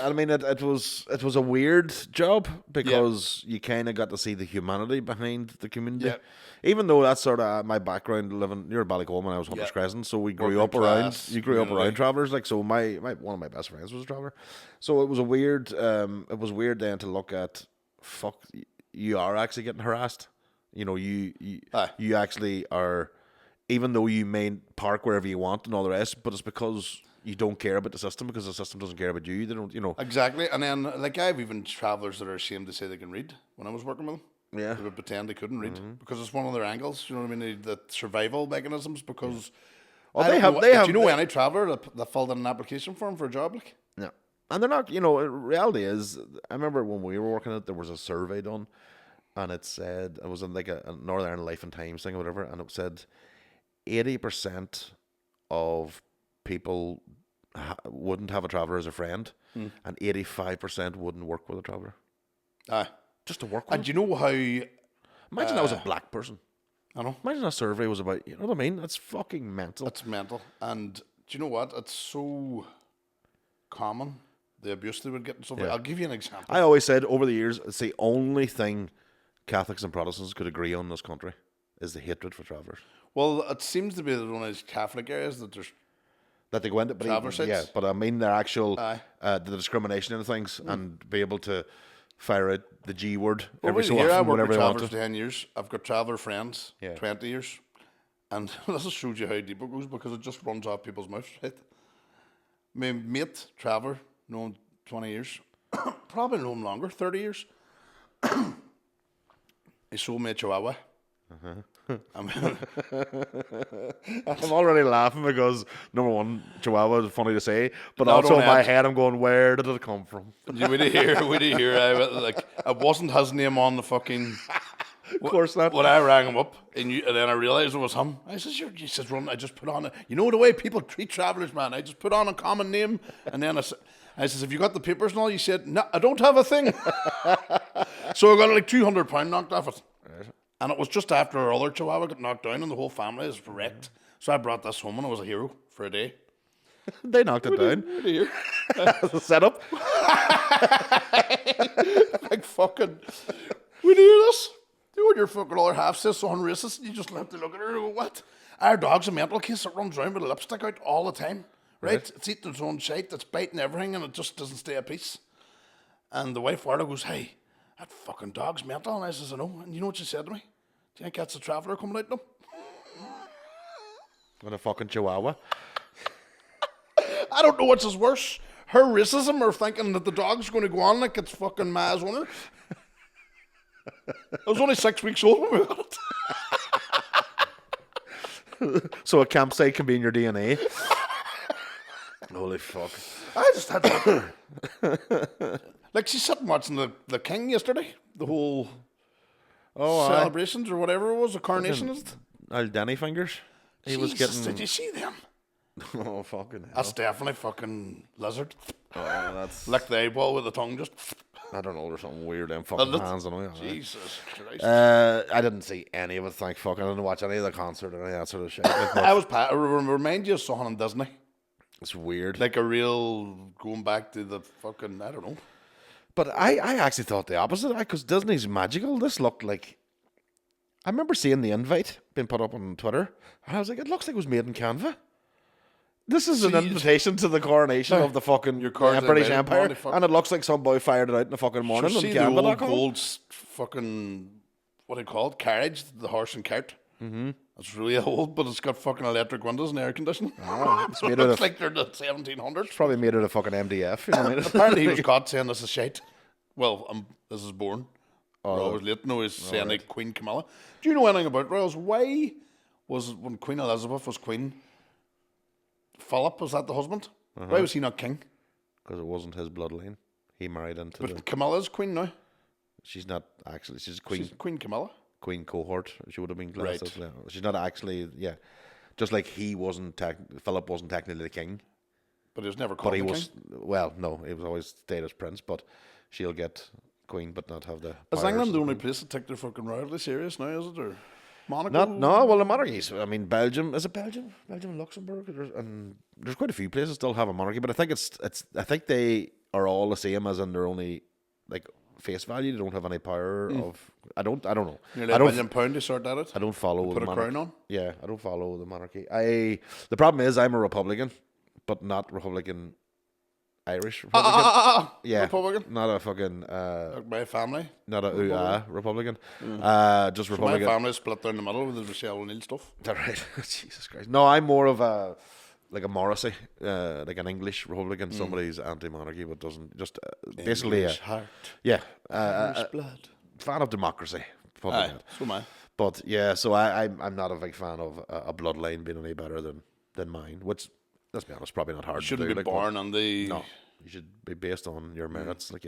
Speaker 1: I mean, it was a weird job because you kind of got to see the humanity behind the community.
Speaker 2: Yeah.
Speaker 1: Even though that's sort of my background, living near Ballycolm, and I was Hunters Crescent, so we grew up around. You grew up around travellers, like so. My one of my best friends was a traveller, so it was a weird. It was weird then to look at. Fuck, you are actually getting harassed. You know, you actually are. Even though you may park wherever you want and all the rest, but it's because you don't care about the system because the system doesn't care about you. They don't,
Speaker 2: Exactly. And then, like, I have even travellers that are ashamed to say they can read when I was working with them.
Speaker 1: Yeah.
Speaker 2: They would pretend they couldn't read because it's one of their angles. You know what I mean? The survival mechanisms. Because
Speaker 1: they have.
Speaker 2: Do you know any traveller that filled in an application form for a job? Like,
Speaker 1: no, and they're not. Reality is, I remember when we were working it, there was a survey done, and it said it was in like a Northern Ireland Life and Times thing or whatever, and it said 80% of people wouldn't have a traveller as a friend, and 85% wouldn't work with a traveller. Just to work with.
Speaker 2: And do you know how?
Speaker 1: Imagine that was a black person.
Speaker 2: I know.
Speaker 1: Imagine that survey was about. You know what I mean? That's fucking mental.
Speaker 2: It's mental. And do you know what? It's so common, the abuse they would get and stuff.
Speaker 1: Yeah.
Speaker 2: I'll give you an example.
Speaker 1: I always said over the years, it's the only thing Catholics and Protestants could agree on in this country is the hatred for travellers.
Speaker 2: Well, it seems to be that one of these Catholic areas that there's
Speaker 1: that they go into, but
Speaker 2: traveller sites.
Speaker 1: Yeah, but I mean their actual the discrimination and things, and be able to fire out the G word every so often
Speaker 2: I worked
Speaker 1: whenever
Speaker 2: with
Speaker 1: they want
Speaker 2: travellers
Speaker 1: to.
Speaker 2: 10 years. I've got traveller friends, 20 years. And this just shows you how deep it goes because it just runs off people's mouths, right? My mate, traveller, known him 20 years. Probably known him longer, 30 years. He sold me a Chihuahua.
Speaker 1: I'm already laughing because number one, Chihuahua is funny to say, but also in my head I'm going, where did it come from?
Speaker 2: We did hear. Like, it wasn't his name on the fucking.
Speaker 1: Of course not.
Speaker 2: When I rang him up and then I realised it was him, I says, he says, Ron, I just put on you know the way people treat travellers, man. I just put on a common name, and then I says, have you got the papers and all? You said, no, I don't have a thing. So I got like £200 knocked off it. Right. And it was just after our other Chihuahua got knocked down and the whole family is wrecked. So I brought this home and I was a hero for a day.
Speaker 1: They knocked it down. As a setup.
Speaker 2: Like fucking, we do this. You and your fucking other half says so racist and you just have to look at her and go, what? Our dog's a mental case that runs around with a lipstick out all the time. Right? It's eating its own shite, it's biting everything and it just doesn't stay at peace. And the wife Warda goes, hey, that fucking dog's mental. And I says, I know. And you know what she said to me? Do you think that's a traveller coming out to them?
Speaker 1: With a fucking Chihuahua.
Speaker 2: I don't know which is worse. Her racism or thinking that the dog's going to go on like it's fucking Ma's owner. I was only 6 weeks old when we got it.
Speaker 1: So a campsite can be in your DNA. Holy fuck.
Speaker 2: I just had to... Like, she's sitting watching the King yesterday. The whole celebrations or whatever it was, the coronation.
Speaker 1: Old Danny Fingers. He was getting...
Speaker 2: Did you see them?
Speaker 1: Oh, fucking hell.
Speaker 2: That's definitely fucking lizard.
Speaker 1: Oh, that's...
Speaker 2: Lick the eyeball with the tongue just...
Speaker 1: I don't know, there's something weird in fucking hands on me.
Speaker 2: Jesus Christ.
Speaker 1: I didn't see any of it, thank fuck. I didn't watch any of the concert or any of that sort of shit.
Speaker 2: I remind you of something in Disney.
Speaker 1: It's weird.
Speaker 2: Like a real going back to the fucking, I don't know.
Speaker 1: But I actually thought the opposite, because Disney's magical. This looked like... I remember seeing the invite being put up on Twitter, and I was like, it looks like it was made in Canva. This is an invitation to the coronation of the fucking British Empire, and it looks like some boy fired it out in the fucking morning.
Speaker 2: So see the old gold fucking, what do you call it, carriage, the horse and cart? Mm-hmm. It's really old, but it's got fucking electric windows and air conditioning. Oh, it's made
Speaker 1: looks
Speaker 2: like they're the 1700s.
Speaker 1: It's probably made out of fucking MDF. You know what I mean?
Speaker 2: Apparently he was caught saying this is shite. Well, this is born. We're always late. No, he's saying like Queen Camilla. Do you know anything about royals? Why was, when Queen Elizabeth was queen, Philip, was that the husband? Why was he not king?
Speaker 1: Because it wasn't his bloodline. He married into
Speaker 2: But Camilla's queen now.
Speaker 1: She's not actually. She's queen.
Speaker 2: She's Queen Camilla.
Speaker 1: Queen cohort. She would have been
Speaker 2: right.
Speaker 1: She's not actually. Yeah, just like he wasn't. Philip wasn't technically the king.
Speaker 2: But he was never called. But he was.
Speaker 1: King? Well, no, he was always stayed as prince. But she'll get queen, but not have the.
Speaker 2: Is England the only place that take their fucking royalty serious now? Is it or? Monaco?
Speaker 1: Well, the monarchies. I mean, Belgium. Is it Belgium? Belgium and Luxembourg? And there's quite a few places still have a monarchy, but I think I think they are all the same, as in they're only like face value. They don't have any power of. I don't know.
Speaker 2: Nearly
Speaker 1: I
Speaker 2: £1
Speaker 1: don't.
Speaker 2: million to sort that out.
Speaker 1: I don't follow
Speaker 2: Put
Speaker 1: the
Speaker 2: a crown on.
Speaker 1: Yeah, I don't follow the monarchy. The problem is I'm a Republican, but not Republican. Irish Republican. Yeah,
Speaker 2: Republican.
Speaker 1: Not a fucking.
Speaker 2: Like my family.
Speaker 1: Not a Republican. Just
Speaker 2: My
Speaker 1: Republican.
Speaker 2: family is split down the middle with the Michelle O'Neill stuff.
Speaker 1: Is that right? Jesus Christ. No, I'm more of a Morrissey, like an English Republican. Somebody's anti-monarchy, but doesn't just basically.
Speaker 2: English heart.
Speaker 1: Yeah,
Speaker 2: Irish blood.
Speaker 1: fan of democracy. Probably
Speaker 2: Aye,
Speaker 1: not.
Speaker 2: so am I.
Speaker 1: But yeah, so I'm not a big fan of a bloodline being any better than mine. Which, let's be honest, probably not hard.
Speaker 2: Shouldn't
Speaker 1: to do,
Speaker 2: be
Speaker 1: like, but
Speaker 2: born on the.
Speaker 1: No, you should be based on your merits. Like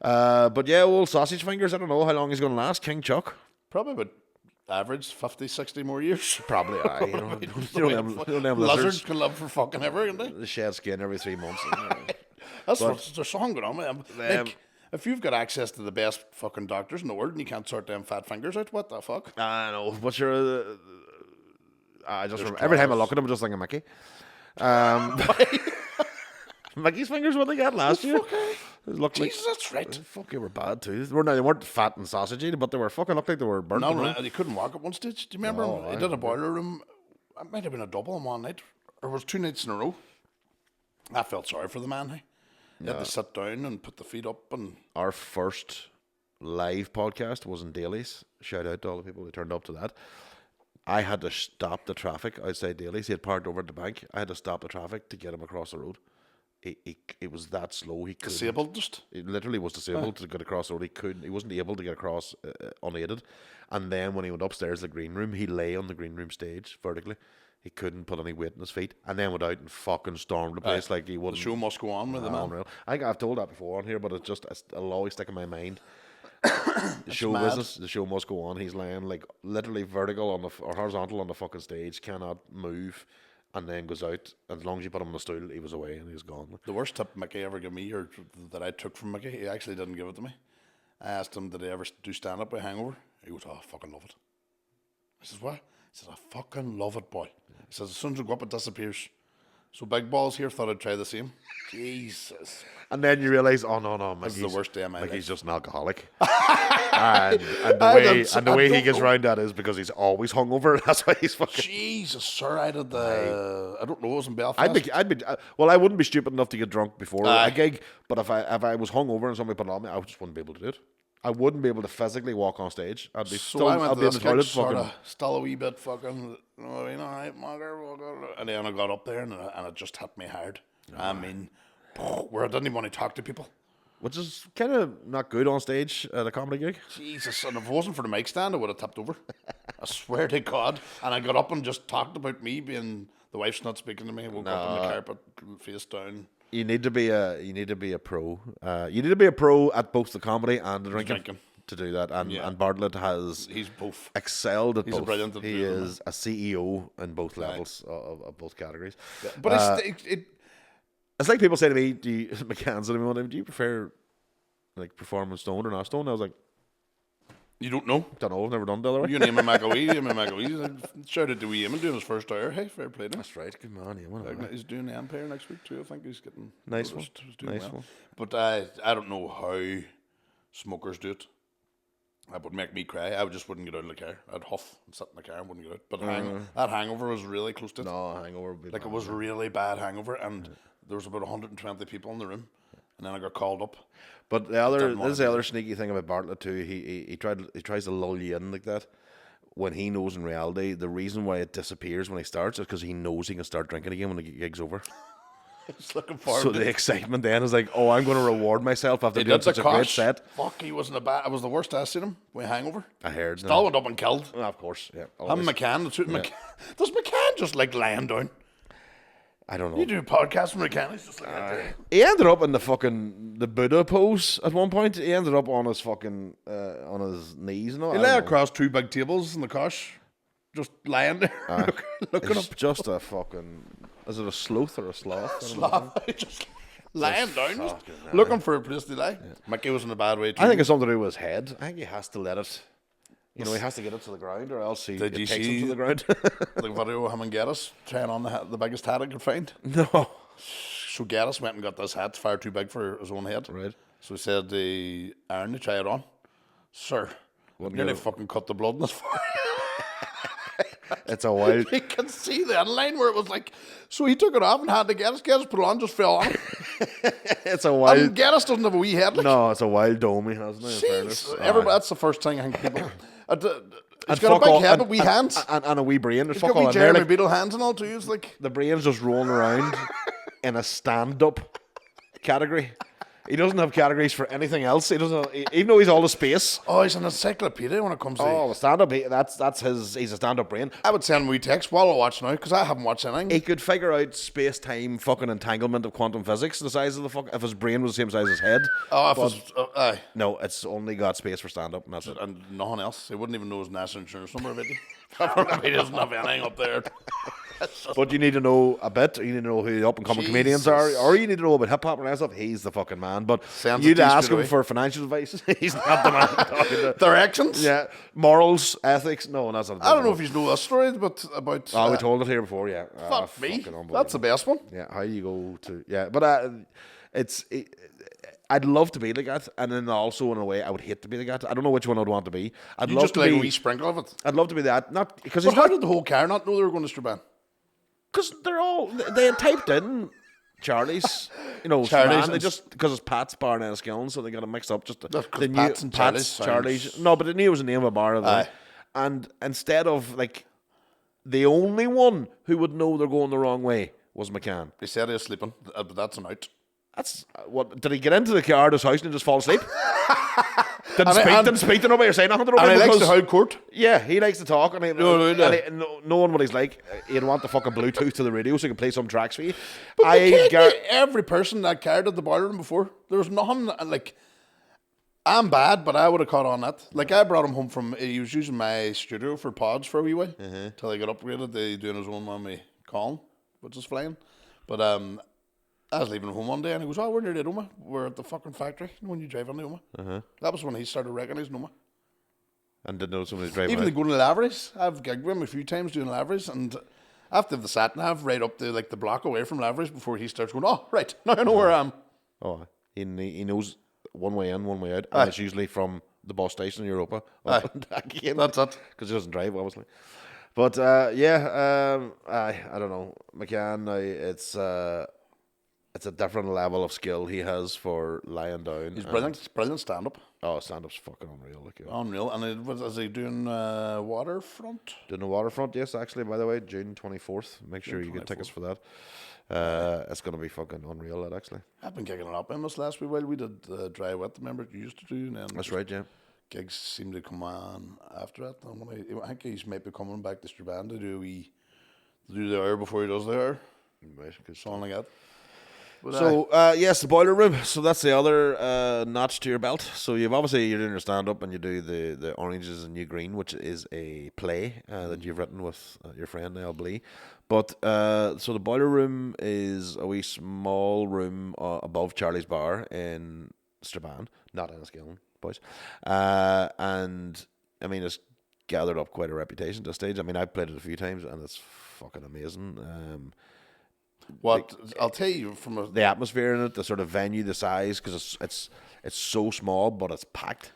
Speaker 1: but yeah, old sausage fingers. I don't know how long he's going to last. King Chuck.
Speaker 2: Probably about average 50, 60 more years.
Speaker 1: Probably. You don't have
Speaker 2: Lizards
Speaker 1: lizards.
Speaker 2: can live for fucking ever, can't they?
Speaker 1: They shed skin every 3 months.
Speaker 2: That's what there's something going on, man. Like, if you've got access to the best fucking doctors in the world and you can't sort them fat fingers out, what the fuck?
Speaker 1: I know. What's your? I just remember, every time I look at him, I just think of Mickey. Mickey's fingers what they got last year.
Speaker 2: Jesus, that's right.
Speaker 1: Fuck, they were bad too. They weren't fat and sausagey, but they were fucking looked like they were burnt.
Speaker 2: No, they couldn't walk at one stage. Do you remember? He did a boiler room. It might have been a double on one night, or it was 2 nights in a row. I felt sorry for the man. Hey, he had to sit down and put the feet up. And
Speaker 1: our first live podcast was in Daly's. Shout out to all the people who turned up to that. I had to stop the traffic outside Daly's. He had parked over at the bank. I had to stop the traffic to get him across the road. It was that slow. He couldn't.
Speaker 2: disabled just.
Speaker 1: He literally was disabled to get across the road. He couldn't. He wasn't able to get across unaided. And then when he went upstairs to the green room, he lay on the green room stage vertically. He couldn't put any weight in his feet, and then went out and fucking stormed the place like he wouldn't.
Speaker 2: The show must go on with the man.
Speaker 1: Unreal. I think I've told that before on here, but it'll always stick in my mind. The show
Speaker 2: mad.
Speaker 1: business, the show must go on. He's laying like literally vertical or horizontal on the fucking stage, cannot move, and then goes out. As long as you put him on the stool, he was away and he was gone.
Speaker 2: The worst tip Mickey ever gave me, or that I took from Mickey, he actually didn't give it to me. I asked him, did he ever do stand up with Hangover? He goes, oh, I fucking love it. I says, what? He says, I fucking love it, boy. He says, as soon as I go up, it disappears. So Big Balls here thought I'd try the same. Jesus.
Speaker 1: And then you realise, oh no,
Speaker 2: This is the worst day of my life.
Speaker 1: He's just an alcoholic. and the way he gets round that is because he's always hungover. That's why he's fucking.
Speaker 2: Jesus, sir, I did the. I don't know, it was in Belfast.
Speaker 1: Well, I wouldn't be stupid enough to get drunk before a gig, but if I was hungover and somebody put it on me, I just wouldn't be able to do it. I wouldn't be able to physically walk on stage. I'd be
Speaker 2: So I went to this gig,
Speaker 1: fucking.
Speaker 2: still a wee bit fucking, you know what I mean, all right, mugger. And then I got up there and it just hit me hard. I mean, where I didn't even want to talk to people.
Speaker 1: Which is kind of not good on stage at a comedy gig.
Speaker 2: Jesus, and if it wasn't for the mic stand, I would have tipped over. I swear to God. And I got up and just talked about me being, the wife's not speaking to me. I woke up on the carpet, face down.
Speaker 1: You need to be a pro. You need to be a pro at both the comedy and the drinking. To do that. And Bartlett
Speaker 2: he's both
Speaker 1: excelled at
Speaker 2: he's
Speaker 1: both.
Speaker 2: A brilliant
Speaker 1: he is a CEO in both levels of both categories.
Speaker 2: Yeah. But
Speaker 1: it's like people say to me, McCann's at me one time, do you prefer like performing stoned or not stoned? I was like,
Speaker 2: you don't know?
Speaker 1: Don't know, I've never done the other way.
Speaker 2: You name him McAwee. Shout out to Eamon doing his first hour. Hey, fair play to him.
Speaker 1: That's right, good man. Yeah,
Speaker 2: he's doing the Empire next week too. I think he's getting
Speaker 1: nice one.
Speaker 2: But I don't know how smokers do it. That would make me cry. I just wouldn't get out of the car. I'd huff and sit in the car and wouldn't get out. But that hangover was really close to it.
Speaker 1: No, hangover would be
Speaker 2: like bad, it was really bad hangover, and there was about 120 people in the room, and then I got called up.
Speaker 1: But the other sneaky thing about Bartlett too. He tries to lull you in like that. When he knows in reality the reason why it disappears when he starts is because he knows he can start drinking again when the gig's over.
Speaker 2: He's looking forward.
Speaker 1: So the excitement then is like, oh, I'm going to reward myself after doing such a great set.
Speaker 2: Fuck, he wasn't a bad. It was the worst I seen him with hangover.
Speaker 1: I heard.
Speaker 2: Still went up and killed.
Speaker 1: Oh, of course, yeah.
Speaker 2: I'm McCann. Does McCann just like lying down?
Speaker 1: I don't know.
Speaker 2: You do podcasts with McCann. He's just like
Speaker 1: he ended up in the Buddha pose at one point. He ended up on his fucking on his knees and all.
Speaker 2: He lay across two big tables in the kosh, just lying there, looking up.
Speaker 1: Just a fucking. Is it a sloth or a sloth?
Speaker 2: Sloth. Just lying down, looking for a place to lie. Yeah. Mickey was in a bad way too.
Speaker 1: I think it's something to do with his head. I think he has to let it You know, he has to get it to the ground, or else it
Speaker 2: Did you
Speaker 1: takes him
Speaker 2: see
Speaker 1: to the ground.
Speaker 2: the video of him and Geddes trying on the biggest hat he could find?
Speaker 1: No.
Speaker 2: So Geddes went and got this hat, far too big for his own head.
Speaker 1: Right.
Speaker 2: So he said the iron to try it on. Sir, nearly fucking cut the blood in his forehead.
Speaker 1: It's a wild.
Speaker 2: You can see the line where it was like, so he took it off and had to Geddes put it on, just fell on.
Speaker 1: It's a wild.
Speaker 2: And Geddes doesn't have a wee head. Like,
Speaker 1: No, it's a wild dome he has now. In fairness.
Speaker 2: That's the first thing I think people. He's got
Speaker 1: fuck
Speaker 2: a big
Speaker 1: all-
Speaker 2: head, but wee hands.
Speaker 1: and a wee brain. There's
Speaker 2: He's
Speaker 1: fuck
Speaker 2: got
Speaker 1: all
Speaker 2: wee
Speaker 1: in there.
Speaker 2: Jeremy
Speaker 1: Like,
Speaker 2: Beadle hands and all too. It's like,
Speaker 1: the brain's just rolling around in a stand-up category. He doesn't have categories for anything else. He doesn't, even though he's all the space.
Speaker 2: oh, he's an encyclopedia when it comes to.
Speaker 1: Oh, the stand-up. That's his. He's a stand-up brain.
Speaker 2: I would send him a wee text while I watch now because I haven't watched anything.
Speaker 1: He could figure out space-time fucking entanglement of quantum physics. The size of the fuck. If his brain was the same size as his head.
Speaker 2: Oh, if it's, aye.
Speaker 1: No, it's only got space for stand-up, and that's it.
Speaker 2: And nothing else. He wouldn't even know his national insurance number, maybe. He doesn't have anything up there.
Speaker 1: But you need to know a bit. You need to know who the up-and-coming comedians are, or you need to know about hip-hop and that stuff. He's the fucking man. But
Speaker 2: Sends it
Speaker 1: you'd
Speaker 2: to you
Speaker 1: ask
Speaker 2: straight
Speaker 1: him
Speaker 2: away.
Speaker 1: for financial advice. He's not the man talking to.
Speaker 2: Directions?
Speaker 1: Yeah, morals, ethics. No, that's not.
Speaker 2: I don't know if you know this story, but about.
Speaker 1: Oh, we told it here before. Yeah.
Speaker 2: Fuck me.
Speaker 1: fucking unbelievable.
Speaker 2: That's the best one.
Speaker 1: Yeah, how you go to but I'd love to be like that, and then also in a way I would hate to be like that. I don't know which one I'd want to be. I'd
Speaker 2: You
Speaker 1: love
Speaker 2: just
Speaker 1: to
Speaker 2: like
Speaker 1: be.
Speaker 2: a wee sprinkle of it.
Speaker 1: I'd love to be that, not because
Speaker 2: But
Speaker 1: he's
Speaker 2: how
Speaker 1: not,
Speaker 2: did the whole car not know they were going to Strabane?
Speaker 1: because they're all they had typed in Charlie's,
Speaker 2: Charlie's
Speaker 1: Strabane, they
Speaker 2: and-
Speaker 1: just because it's Pat's Bar and Enniskillen, so they got it mixed up. Just
Speaker 2: That's 'cause
Speaker 1: they knew
Speaker 2: Pat's and Charlie's
Speaker 1: Charlie's. No, but they knew it was the name of a bar.
Speaker 2: Aye.
Speaker 1: And instead of like the only one who would know they're going the wrong way was McCann.
Speaker 2: They said he was sleeping, but that's an out.
Speaker 1: That's what did he get into the car at his house and just fall asleep?
Speaker 2: And
Speaker 1: didn't speak to nobody or say nothing to nobody.
Speaker 2: And he likes
Speaker 1: because-
Speaker 2: to hold court.
Speaker 1: Yeah, he likes to talk, and
Speaker 2: No.
Speaker 1: knowing what he's like, he'd want the fucking Bluetooth to the radio so he can play some tracks for you.
Speaker 2: But every person that carried at the boiler room before, there was nothing like. I'm bad, but I would have caught on that. Like, I brought him home from. He was using my studio for pods for a wee while till he got upgraded to doing his own on me Colin, which is flying. But I was leaving home one day and he goes, "Oh, we're near Oma. We're at the fucking factory when you drive into Oma." That was when he started recognising Oma.
Speaker 1: and didn't know somebody's driving.
Speaker 2: Even
Speaker 1: out.
Speaker 2: they go to Lavery's. I've gigged with him a few times doing Lavery's, and I have to have the sat nav right up to like the block away from Lavery's before he starts going, "Oh, right, now I know where I am."
Speaker 1: Oh, he knows one way in, one way out, and it's usually from the bus station in Europa up and back again.
Speaker 2: That's it.
Speaker 1: Because he doesn't drive, obviously. But I don't know, McCann. It's a different level of skill he has for lying down.
Speaker 2: He's brilliant stand-up.
Speaker 1: Oh, stand-up's fucking unreal. Like, yeah.
Speaker 2: Unreal. And is he doing Waterfront?
Speaker 1: Doing the Waterfront, yes, actually, by the way, June 24th. Make sure you get tickets for that. It's going to be fucking unreal, that, actually.
Speaker 2: I've been kicking it up in this last wee while. We did Dry Wet, remember you used to do? And then
Speaker 1: That's right, yeah.
Speaker 2: gigs seem to come on after that. And I think he's maybe coming back to Strabane to do the hour before he does the hour.
Speaker 1: Right, good
Speaker 2: Something like that. But,
Speaker 1: So, yes, the boiler room. So that's the other notch to your belt. So you're doing your stand-up and you do the Oranges and New Green, which is a play that you've written with your friend Niall Blee. But so the boiler room is a wee small room above Charlie's Bar in Strabane, not in Enniskillen, boys. And I mean, it's gathered up quite a reputation at this stage. I mean, I've played it a few times and it's fucking amazing.
Speaker 2: I'll tell you from
Speaker 1: The atmosphere in it, the sort of venue, the size, because it's so small, but it's packed,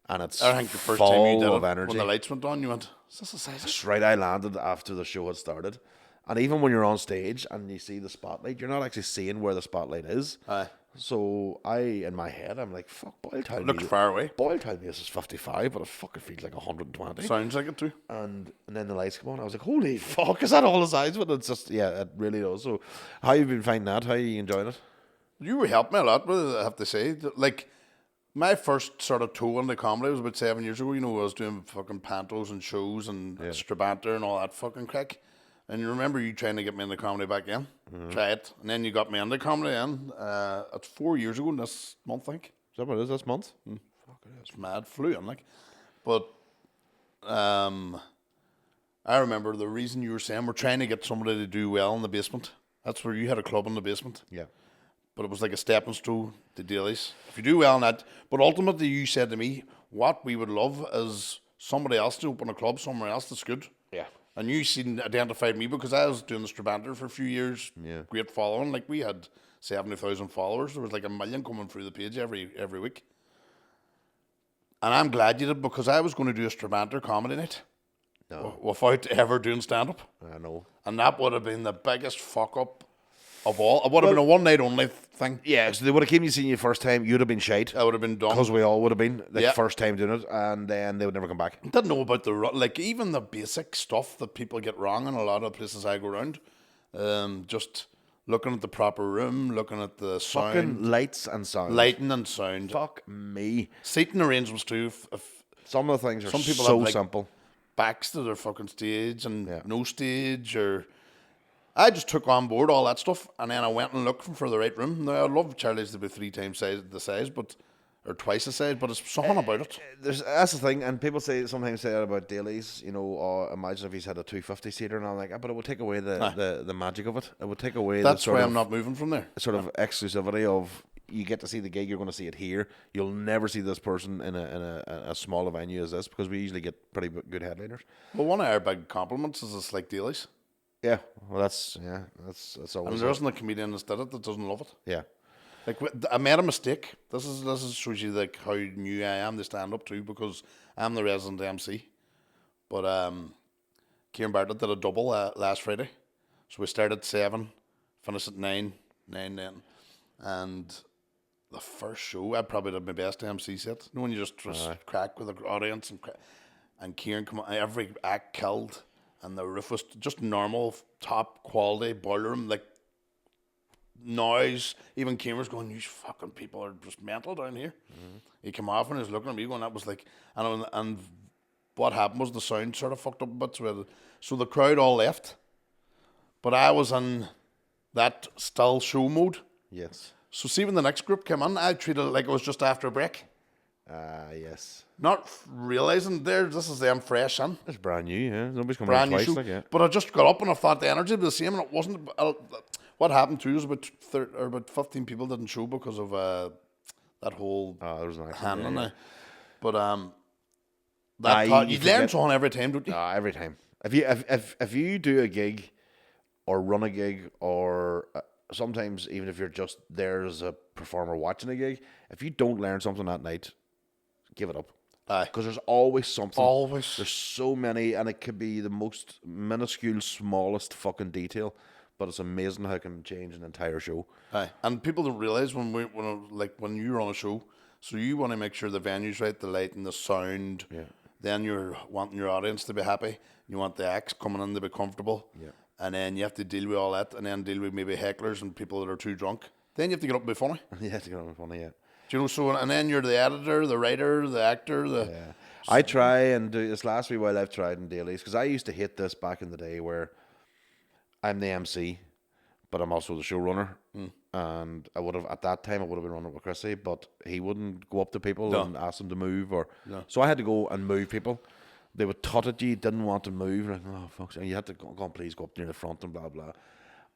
Speaker 1: and it's
Speaker 2: I think the first
Speaker 1: full
Speaker 2: time you did
Speaker 1: of
Speaker 2: it,
Speaker 1: energy.
Speaker 2: when the lights went on, you went, "Is this a size?"
Speaker 1: That's right, I landed after the show had started, and even when you're on stage and you see the spotlight, you're not actually seeing where the spotlight is.
Speaker 2: Aye.
Speaker 1: So in my head, I'm like, "Fuck, Boyle told
Speaker 2: Looked
Speaker 1: me
Speaker 2: far away.
Speaker 1: Boyle told me this is 55, but it fucking feels like 120."
Speaker 2: Sounds like it too.
Speaker 1: And then the lights come on. I was like, "Holy fuck, is that all the size?" But it's just, yeah, it really does. So, how you been finding that? How you enjoying it?
Speaker 2: You were helping me a lot with it, I have to say. Like, my first sort of toe into comedy was about 7 years ago. You know, I was doing fucking pantos and shows and Strabanter and all that fucking crack. And you remember you trying to get me into comedy back in? Try it. And then you got me into comedy in. It's 4 years ago this month, I think.
Speaker 1: Is that what it is this month?
Speaker 2: It's mad flu, I'm like. But I remember the reason you were saying we're trying to get somebody to do well in the basement. That's where you had a club in the basement.
Speaker 1: Yeah.
Speaker 2: But it was like a stepping stone to dailies. If you do well in that, but ultimately you said to me, what we would love is somebody else to open a club somewhere else that's good.
Speaker 1: Yeah.
Speaker 2: And you identified me because I was doing the Strabanter for a few years.
Speaker 1: Yeah.
Speaker 2: Great following. Like we had 70,000 followers. There was like 1 million coming through the page every week. And I'm glad you did because I was going to do a Strabanter comedy night.
Speaker 1: No.
Speaker 2: Without ever doing stand-up.
Speaker 1: I know.
Speaker 2: And that would have been the biggest fuck-up of all. It would have been a one-night only thing.
Speaker 1: Yeah, so they would have came to see you first time, you'd have been shite.
Speaker 2: I would have been done.
Speaker 1: Because we all would have been, first time doing it, and then they would never come back.
Speaker 2: Didn't know about like even the basic stuff that people get wrong in a lot of places I go around. Just looking at the proper room, looking at the sound.
Speaker 1: Fucking lights and sound.
Speaker 2: Lighting and sound.
Speaker 1: Fuck me.
Speaker 2: Seating arrangements too.
Speaker 1: Some of the things are
Speaker 2: some people
Speaker 1: so
Speaker 2: have, like,
Speaker 1: simple.
Speaker 2: Backs to their fucking stage and no stage, or I just took on board all that stuff and then I went and looked for the right room. Now I love Charlie's to be 3 times the size, but or twice the size, but it's something about it.
Speaker 1: That's the thing, and people sometimes say that about dailies. You know, imagine if he's had a 250 seater, and I'm like, but it would take away the magic of it. It would take away.
Speaker 2: That's why I'm not moving from there.
Speaker 1: Sort of exclusivity of you get to see the gig, you're going to see it here. You'll never see this person in a smaller venue as this because we usually get pretty good headliners.
Speaker 2: Well, one of our big compliments is it's like dailies.
Speaker 1: Yeah, well, that's always.
Speaker 2: And there isn't a comedian that did it that doesn't love it.
Speaker 1: Yeah.
Speaker 2: Like I made a mistake. This is shows you like how new I am to stand up too because I'm the resident MC. But Kieran Bartlett did a double last Friday, so we started at 7, finished at 9 then, and the first show I probably did my best MC set. You know when you just crack with the audience and Kieran come on, every act killed, and the roof was just normal top quality boiler room like. Noise, even Kieran was going, you fucking people are just mental down here. Mm-hmm. He came off and he was looking at me going, that was like, and what happened was the sound sort of fucked up a bit, so the crowd all left, but I was in that still show mode.
Speaker 1: Yes.
Speaker 2: So see when the next group came in, I treated it like it was just after a break.
Speaker 1: Yes.
Speaker 2: Not realising this is them fresh in.
Speaker 1: It's brand new, yeah. Nobody's coming
Speaker 2: Brand
Speaker 1: around
Speaker 2: new
Speaker 1: twice,
Speaker 2: show.
Speaker 1: like, yeah.
Speaker 2: But I just got up and I thought the energy was the same, and it wasn't. What happened too is about 15 people didn't show because of that whole
Speaker 1: there was an accident.
Speaker 2: handling.
Speaker 1: Yeah.
Speaker 2: But you learn something every time, don't you?
Speaker 1: Every time. If you do a gig or run a gig or sometimes even if you're just there as a performer watching a gig, if you don't learn something that night, give it up. Because there's always something.
Speaker 2: Always.
Speaker 1: There's so many, and it could be the most minuscule, smallest fucking detail, but it's amazing how it can change an entire show.
Speaker 2: And people don't realise when you run a show, so you want to make sure the venue's right, the light and the sound.
Speaker 1: Yeah.
Speaker 2: Then you're wanting your audience to be happy. You want the acts coming in to be comfortable.
Speaker 1: Yeah.
Speaker 2: And then you have to deal with all that, and then deal with maybe hecklers and people that are too drunk. Then you have to get up and be funny.
Speaker 1: You have to get up and be funny, yeah.
Speaker 2: Do you know, so, and then you're the editor, the writer, the actor,
Speaker 1: Yeah. I try and do this last wee while I've tried in dailies, because I used to hate this back in the day where I'm the MC, but I'm also the showrunner. And I would have, at that time, I would have been running with Chrissy, but he wouldn't go up to people and ask them to move. So I had to go and move people. They would tut at you, didn't want to move. Like, oh, fuck. And you had to go on, please go up near the front and blah, blah.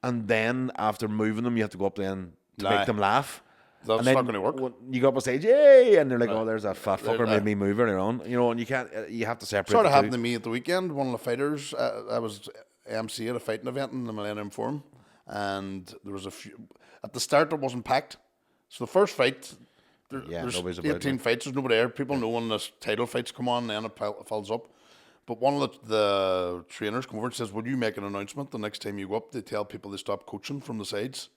Speaker 1: And then after moving them, you have to go up there and to make them laugh.
Speaker 2: That's
Speaker 1: and then
Speaker 2: not going to work.
Speaker 1: When you go up on stage, yay! And they're like, oh, there's that fat fucker made me move earlier on. You know, and you can't, you have to separate.
Speaker 2: Sort of happened to me at the weekend. One of the fighters, I was MC at a fighting event in the Millennium Forum, and there was a few. At the start, it wasn't packed. So the first fight, there's 18 fights. There's nobody there. People know when the title fights come on, then it fills up. But one of the trainers come over and says, "Will you make an announcement the next time you go up? They tell people they stop coaching from the sides."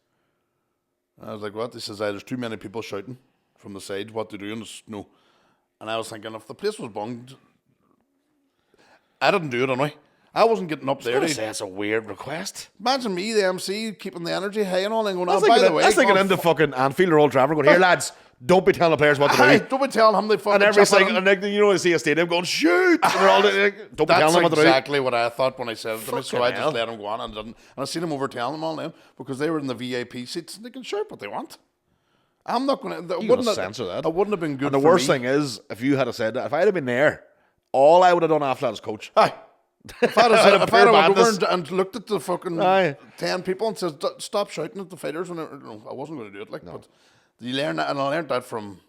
Speaker 2: And I was like, "What?" He says, "There's too many people shouting from the sides. What to do?" And no. And I was thinking, if the place was bunged, I didn't do it anyway. I wasn't getting up there.
Speaker 1: That's a weird request.
Speaker 2: Imagine me, the MC, keeping the energy high and all, and going,
Speaker 1: That's
Speaker 2: by the way,
Speaker 1: that's like an into fucking Anfield or Old Trafford going, here, lads, don't be telling the players what to do.
Speaker 2: Don't be telling them they fucking.
Speaker 1: And every single, and like, you know, you see a stadium going, shoot, and they're all like, don't be telling them what to do.
Speaker 2: That's exactly what I thought when I said it to me. So I just let them go on and didn't. And I seen them over telling them all them because they were in the VIP seats and they can shout what they want. I'm not going to.
Speaker 1: You wouldn't censor that.
Speaker 2: It wouldn't have been good.
Speaker 1: And the worst thing is, if you had said that, if I had been there, all I would have done after that is coach.
Speaker 2: If I'd have went over and looked at the fucking 10 people and said, stop shouting at the fighters, I wasn't going to do it. But you learn that, and I learned that from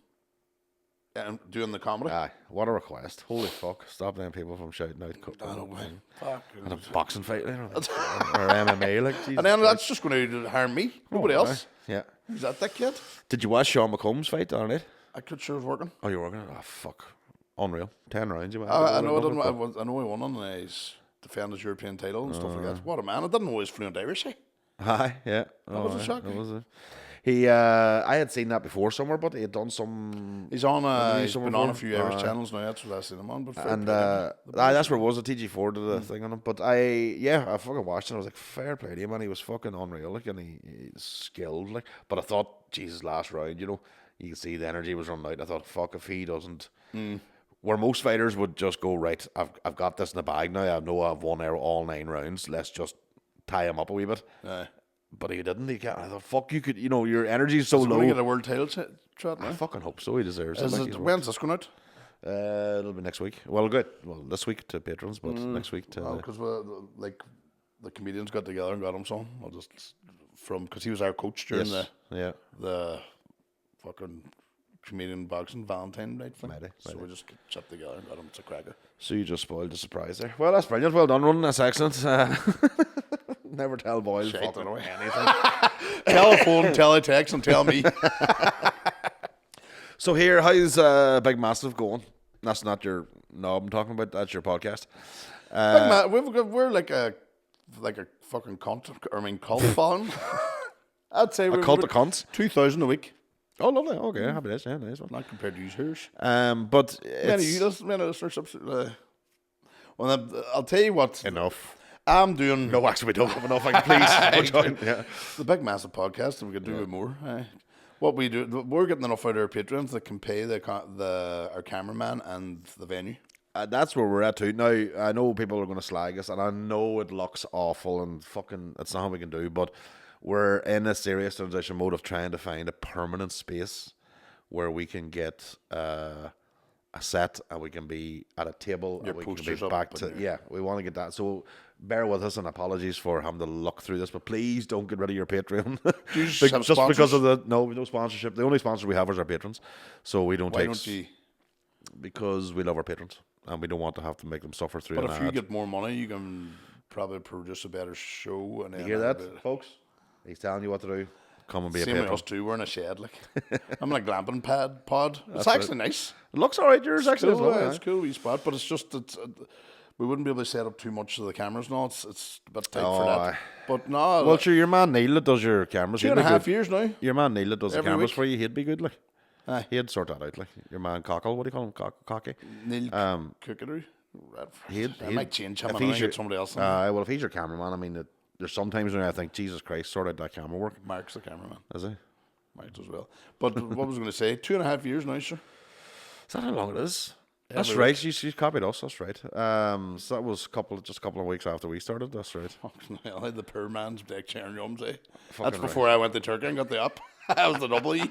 Speaker 2: doing the comedy.
Speaker 1: Aye, what a request. Holy fuck. Stop them people from shouting out.
Speaker 2: I know, man. Fuck.
Speaker 1: And a boxing fight, you know, or MMA, like, Jesus
Speaker 2: And then
Speaker 1: Christ.
Speaker 2: that's just going to harm me. Nobody
Speaker 1: Oh,
Speaker 2: else.
Speaker 1: aye. Yeah.
Speaker 2: Who's that dickhead?
Speaker 1: Did you watch Sean McCombs fight the other night?
Speaker 2: I could sure was working.
Speaker 1: Oh, you were working? Oh, fuck. Unreal. 10 rounds, you went.
Speaker 2: I know. I know he won on his defend his European title and stuff like that. What a man! I didn't know he was fluent Irish. Eh?
Speaker 1: Aye, yeah.
Speaker 2: That was a shock.
Speaker 1: That was a... He, I had seen that before somewhere, but he had done some.
Speaker 2: He's on. He's been on a few Irish
Speaker 1: channels.
Speaker 2: channels now. That's what I've seen him on. But
Speaker 1: And that's where it was. A TG4 did a thing on him. But I fucking watched it. And I was like, fair play to him, man. He was fucking unreal, like, and he's skilled, like. But I thought, Jesus, last round, you know, you could see the energy was running out. I thought, fuck, if he doesn't, where most fighters would just go, right, I've got this in the bag now. I know I've won all 9 rounds. Let's just tie him up a wee bit. But he didn't. I thought, fuck, you could, you know, your energy is so
Speaker 2: He's
Speaker 1: low.
Speaker 2: going to get a world title shot now.
Speaker 1: I fucking hope so. He deserves it. Like,
Speaker 2: When's this going out?
Speaker 1: It'll be next week. Well, good. Well, this week to patrons, but next week to.
Speaker 2: Because like the comedians got together and got him some. I'll just because he was our coach during the fucking comedian boxing Valentine night thing. So we just sat together and got him. It's a cracker.
Speaker 1: So you just spoiled the surprise there. Well, that's brilliant. Well done, Ronan. That's excellent. Never tell Boyle fucking anything.
Speaker 2: Telephone, teletext, and tell me.
Speaker 1: So here, how's Big Massive going? That's not your knob I'm talking about. That's your podcast.
Speaker 2: We're like a fucking cult. I mean, cult following. I'd say we're
Speaker 1: cult of cunts.
Speaker 2: 2,000 a week.
Speaker 1: Oh, lovely. Okay, happy days. Yeah, nice one.
Speaker 2: Not compared to yours.
Speaker 1: But it's
Speaker 2: Many listeners. Well, I'll tell you what.
Speaker 1: enough.
Speaker 2: I'm doing.
Speaker 1: No, actually, we don't have enough. Please, yeah.
Speaker 2: The Big Massive podcast, and we could do it more. What we do, we're getting enough out of our patrons that can pay our cameraman and the venue.
Speaker 1: That's where we're at too. Now, I know people are going to slag us, and I know it looks awful and fucking, it's not how we can do, but we're in a serious transition mode of trying to find a permanent space where we can get a set and we can be at a table
Speaker 2: Your
Speaker 1: and we can
Speaker 2: posters
Speaker 1: be
Speaker 2: up
Speaker 1: back to, we want to get that. So bear with us and apologies for having to look through this, but please don't get rid of your Patreon.
Speaker 2: Do you just have sponsors?
Speaker 1: Because of no sponsorship. The only sponsor we have is our patrons. So we don't because we love our patrons and we don't want to have to make them suffer through.
Speaker 2: But if you get more money, you can probably produce a better show. And
Speaker 1: you hear that, folks? He's telling you what to do. Come and be
Speaker 2: Same
Speaker 1: a
Speaker 2: with
Speaker 1: patron.
Speaker 2: us too. We're in a shed, like I'm in a glamping pod. It's actually nice.
Speaker 1: It looks all right. Yours actually is lovely.
Speaker 2: It's a cool wee spot, but it's just we wouldn't be able to set up too much of the cameras now. It's a bit tight for that. But no,
Speaker 1: well, sure, your man Neil that does your cameras.
Speaker 2: 2.5 years now.
Speaker 1: Your man Neil that does the cameras
Speaker 2: week.
Speaker 1: for you, he'd be good, like.
Speaker 2: Aye.
Speaker 1: He'd sort that out, like. Your man Cockle, what do you call him? Cocky?
Speaker 2: Neil Cookeroo. I might change him and I get somebody else.
Speaker 1: Well, if he's your cameraman, I mean, there's sometimes when I think, Jesus Christ, sort out that camera work.
Speaker 2: Mark's the cameraman.
Speaker 1: Is he?
Speaker 2: Might as well. But what was I going to say? 2.5 years now, sir.
Speaker 1: Is that how long it is? That's right. She copied us. That's right. So that was just a couple of weeks after we started. That's right.
Speaker 2: Fucking hell, I had the poor man's deck chair Yumz, eh?
Speaker 1: Fucking
Speaker 2: That's before I went to Turkey and got the up. That was the double E.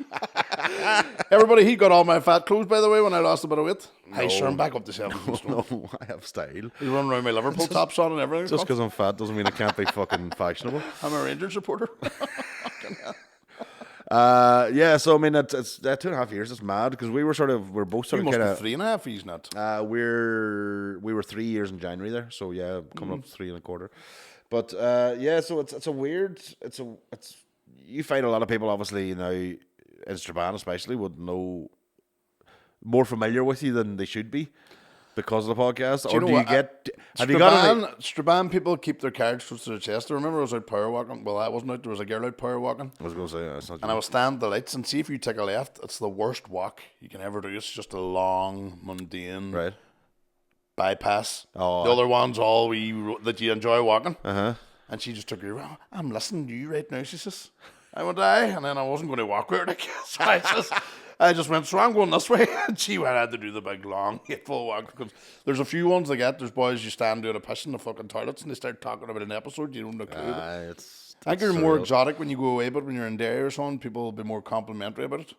Speaker 2: Everybody, he got all my fat clothes, by the way, when I lost a bit of weight. Hey, sure, I'm back up to 17 stone.
Speaker 1: No, I have style.
Speaker 2: He's running around my Liverpool tops on and everything.
Speaker 1: Just because I'm fat doesn't mean I can't be fucking fashionable.
Speaker 2: I'm a Rangers supporter.
Speaker 1: So I mean, it's 2.5 years. It's mad because we're both sort
Speaker 2: You
Speaker 1: of
Speaker 2: must
Speaker 1: kind
Speaker 2: be 3.5. He's not.
Speaker 1: we were 3 years in January there, so yeah, coming up to 3.25. But so it's you find a lot of people obviously now in Strabane especially would know more familiar with you than they should be because of the podcast.
Speaker 2: Strabane people keep their cards close to their chest. I remember I was out power walking. Well, I wasn't out. There was a girl out power walking.
Speaker 1: I was going to say that's not.
Speaker 2: And I was standing at the lights and see if you take a left, it's the worst walk you can ever do. It's just a long, mundane bypass.
Speaker 1: Oh,
Speaker 2: the other one's all that you enjoy walking.
Speaker 1: Uh-huh.
Speaker 2: And she just took her around. I'm listening to you right now, she says. I went, aye. And then I wasn't going to walk with her. So I just went, so I'm going this way. And she went, I had to do the big, long, hateful walk. Because there's a few ones they get. There's boys you stand doing a piss in the fucking toilets and they start talking about an episode. You don't know clue. I think you're more exotic when you go away, but when you're in Derry or something, people will be more complimentary about it.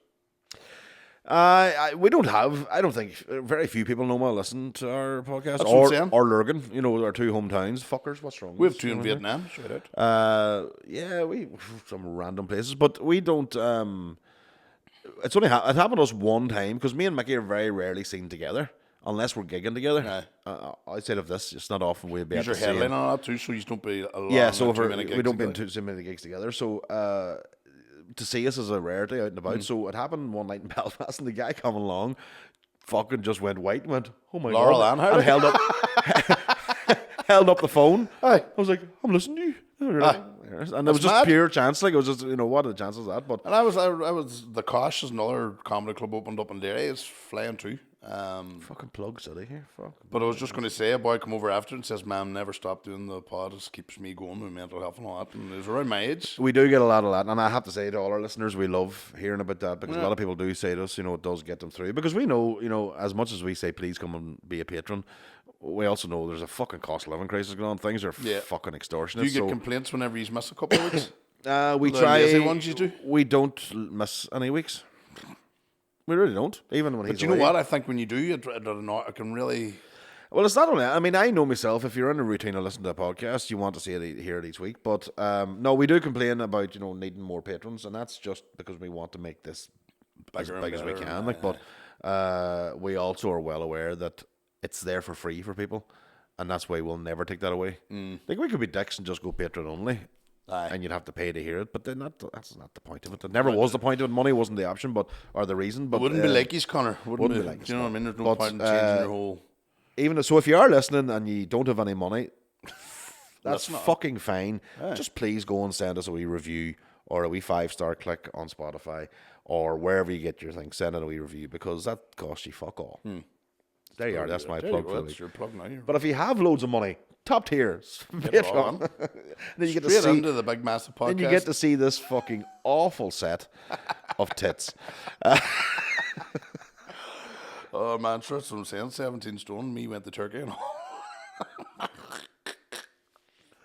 Speaker 1: We don't have. I don't think very few people know or listen to our podcast.
Speaker 2: That's
Speaker 1: or Lurgan, our 2 hometowns. Fuckers, what's wrong?
Speaker 2: We have 2 in Vietnam. Shout out.
Speaker 1: We some random places, but we don't. it's only it happened to us one time because me and Mickey are very rarely seen together unless we're gigging together. Outside of this, it's not often we'll be at the
Speaker 2: Use your headline on that too, so you don't be alone.
Speaker 1: Yeah, so
Speaker 2: too many
Speaker 1: we don't be in
Speaker 2: gigs
Speaker 1: too many gigs together. So to see us is a rarity out and about. So it happened one night in Belfast, and the guy coming along fucking just went white and went, "Oh my
Speaker 2: Laurel
Speaker 1: god!"
Speaker 2: and
Speaker 1: and held up held up the phone.
Speaker 2: Aye.
Speaker 1: I was like, "I'm listening to you." And it was just
Speaker 2: mad.
Speaker 1: pure chance. Like it was just what are the chances of that? But
Speaker 2: And I was the Kosh is another comedy club opened up in Derry. It's flying too.
Speaker 1: fucking plug city here. Fuck.
Speaker 2: But I was just going to say, a boy come over after and says, "Man, never stop doing the pod. It keeps me going with mental health and all that." And it was around my age.
Speaker 1: We do get a lot of that, and I have to say to all our listeners, we love hearing about that because a lot of people do say to us, it does get them through. Because we know, as much as we say, please come and be a patron, we also know there's a fucking cost of living crisis going on. Things are fucking extortionate.
Speaker 2: Do you get complaints whenever you miss a couple of weeks?
Speaker 1: We
Speaker 2: The
Speaker 1: try.
Speaker 2: lazy ones you do?
Speaker 1: We don't miss any weeks. We really don't, even when he's
Speaker 2: But you know
Speaker 1: away.
Speaker 2: what? I think when you do, it can really.
Speaker 1: Well, it's not only. I mean, I know myself. If you're in a routine of listening to a podcast, you want to see it, hear it each week. But no, we do complain about needing more patrons, and that's just because we want to make this as big as we can. But we also are well aware that it's there for free for people, and that's why we'll never take that away. Like we could be dicks and just go patron only. And you'd have to pay to hear it, but then that's not the point of it. It never was the point of it. Money wasn't the option, or the reason. But
Speaker 2: It wouldn't be like he's Connor. Wouldn't be
Speaker 1: like
Speaker 2: Do you know what I mean? There's no point in changing your whole.
Speaker 1: Even so, if you are listening and you don't have any money, that's fucking fine. Just please go and send us a wee review or a wee 5-star click on Spotify or wherever you get your thing. Send in a wee review because that costs you fuck all. There you are. That's my plug for the
Speaker 2: That's
Speaker 1: week.
Speaker 2: your plug now.
Speaker 1: But if you have loads of money, top tier,
Speaker 2: on.
Speaker 1: then you get to
Speaker 2: Straight
Speaker 1: see
Speaker 2: into the big massive podcast.
Speaker 1: and you get to see this fucking awful set of tits.
Speaker 2: Oh man, sure, that's what I'm saying. 17 stone. Me went to Turkey and all.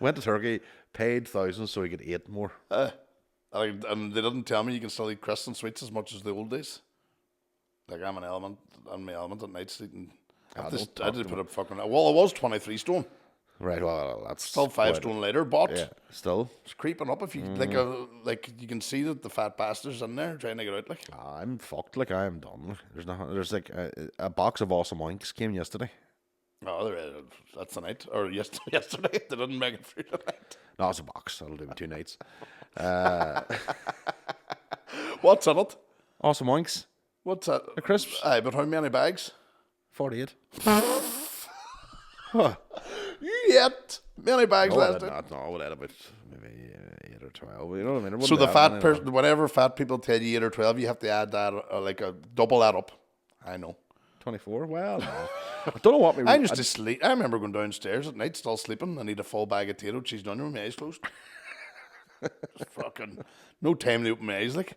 Speaker 1: Went to Turkey, paid thousands so he could eat more.
Speaker 2: And they didn't tell me you can still eat crisps and sweets as much as the old days. Like I'm my element at night eating. I did put a fucking. Well, I was 23 stone.
Speaker 1: Right, well, that's
Speaker 2: Still 5 stone later, but
Speaker 1: Yeah, still.
Speaker 2: it's creeping up. If you like you can see that the fat bastards in there trying to get out. Like
Speaker 1: I'm fucked. Like I am done. There's like a box of awesome oinks came yesterday.
Speaker 2: oh, that's the night or yesterday. They didn't make it through tonight.
Speaker 1: No, it's a box. That'll do me 2 nights.
Speaker 2: What's in it?
Speaker 1: Awesome oinks.
Speaker 2: What's that?
Speaker 1: The crisps.
Speaker 2: Aye, but how many bags?
Speaker 1: 48.
Speaker 2: You ate many bags last night.
Speaker 1: No, I would add about maybe 8 or 12. You know what I mean? It
Speaker 2: So
Speaker 1: wouldn't
Speaker 2: the
Speaker 1: be that
Speaker 2: fat
Speaker 1: many,
Speaker 2: person, whenever fat people tell you 8 or 12, you have to add that, double that up. I know.
Speaker 1: 24? Well, no. I don't know what me.
Speaker 2: I used to sleep. I remember going downstairs at night, still sleeping. I need a full bag of potato cheese down there with my eyes closed. Fucking no time to open my eyes. Like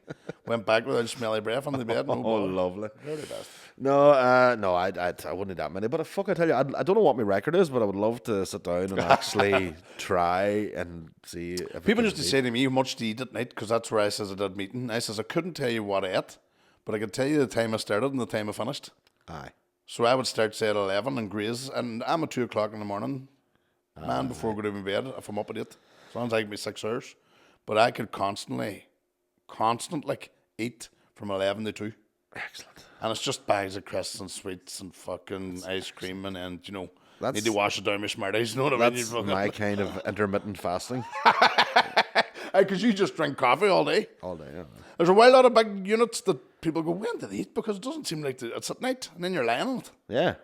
Speaker 2: went back without smelly breath on the bed. No
Speaker 1: Oh,
Speaker 2: bother.
Speaker 1: lovely.
Speaker 2: Very best.
Speaker 1: No, I wouldn't need that many. But fuck, I tell you, I don't know what my record is, but I would love to sit down and actually try and see. If
Speaker 2: People used to say to me, "How much do you eat at night?" Because that's where I says I did meeting. I says I couldn't tell you what I ate, but I could tell you the time I started and the time I finished.
Speaker 1: Aye.
Speaker 2: So I would start say at 11 and graze, and I'm at 2 o'clock in the morning, man, before I go to my bed. If I'm up at 8, as long as I give me 6 hours. But I could constantly eat from 11 to 2.
Speaker 1: Excellent.
Speaker 2: And it's just bags of crisps and sweets and fucking ice cream and need
Speaker 1: That's-
Speaker 2: to wash it down my Smarties. You know what I mean?
Speaker 1: That's my kind of intermittent fasting.
Speaker 2: Because you just drink coffee all day.
Speaker 1: All day, yeah.
Speaker 2: There's a wild lot of big units that people go, when do they eat? Because it doesn't seem like it's at night. And then you're lying on it.
Speaker 1: Yeah.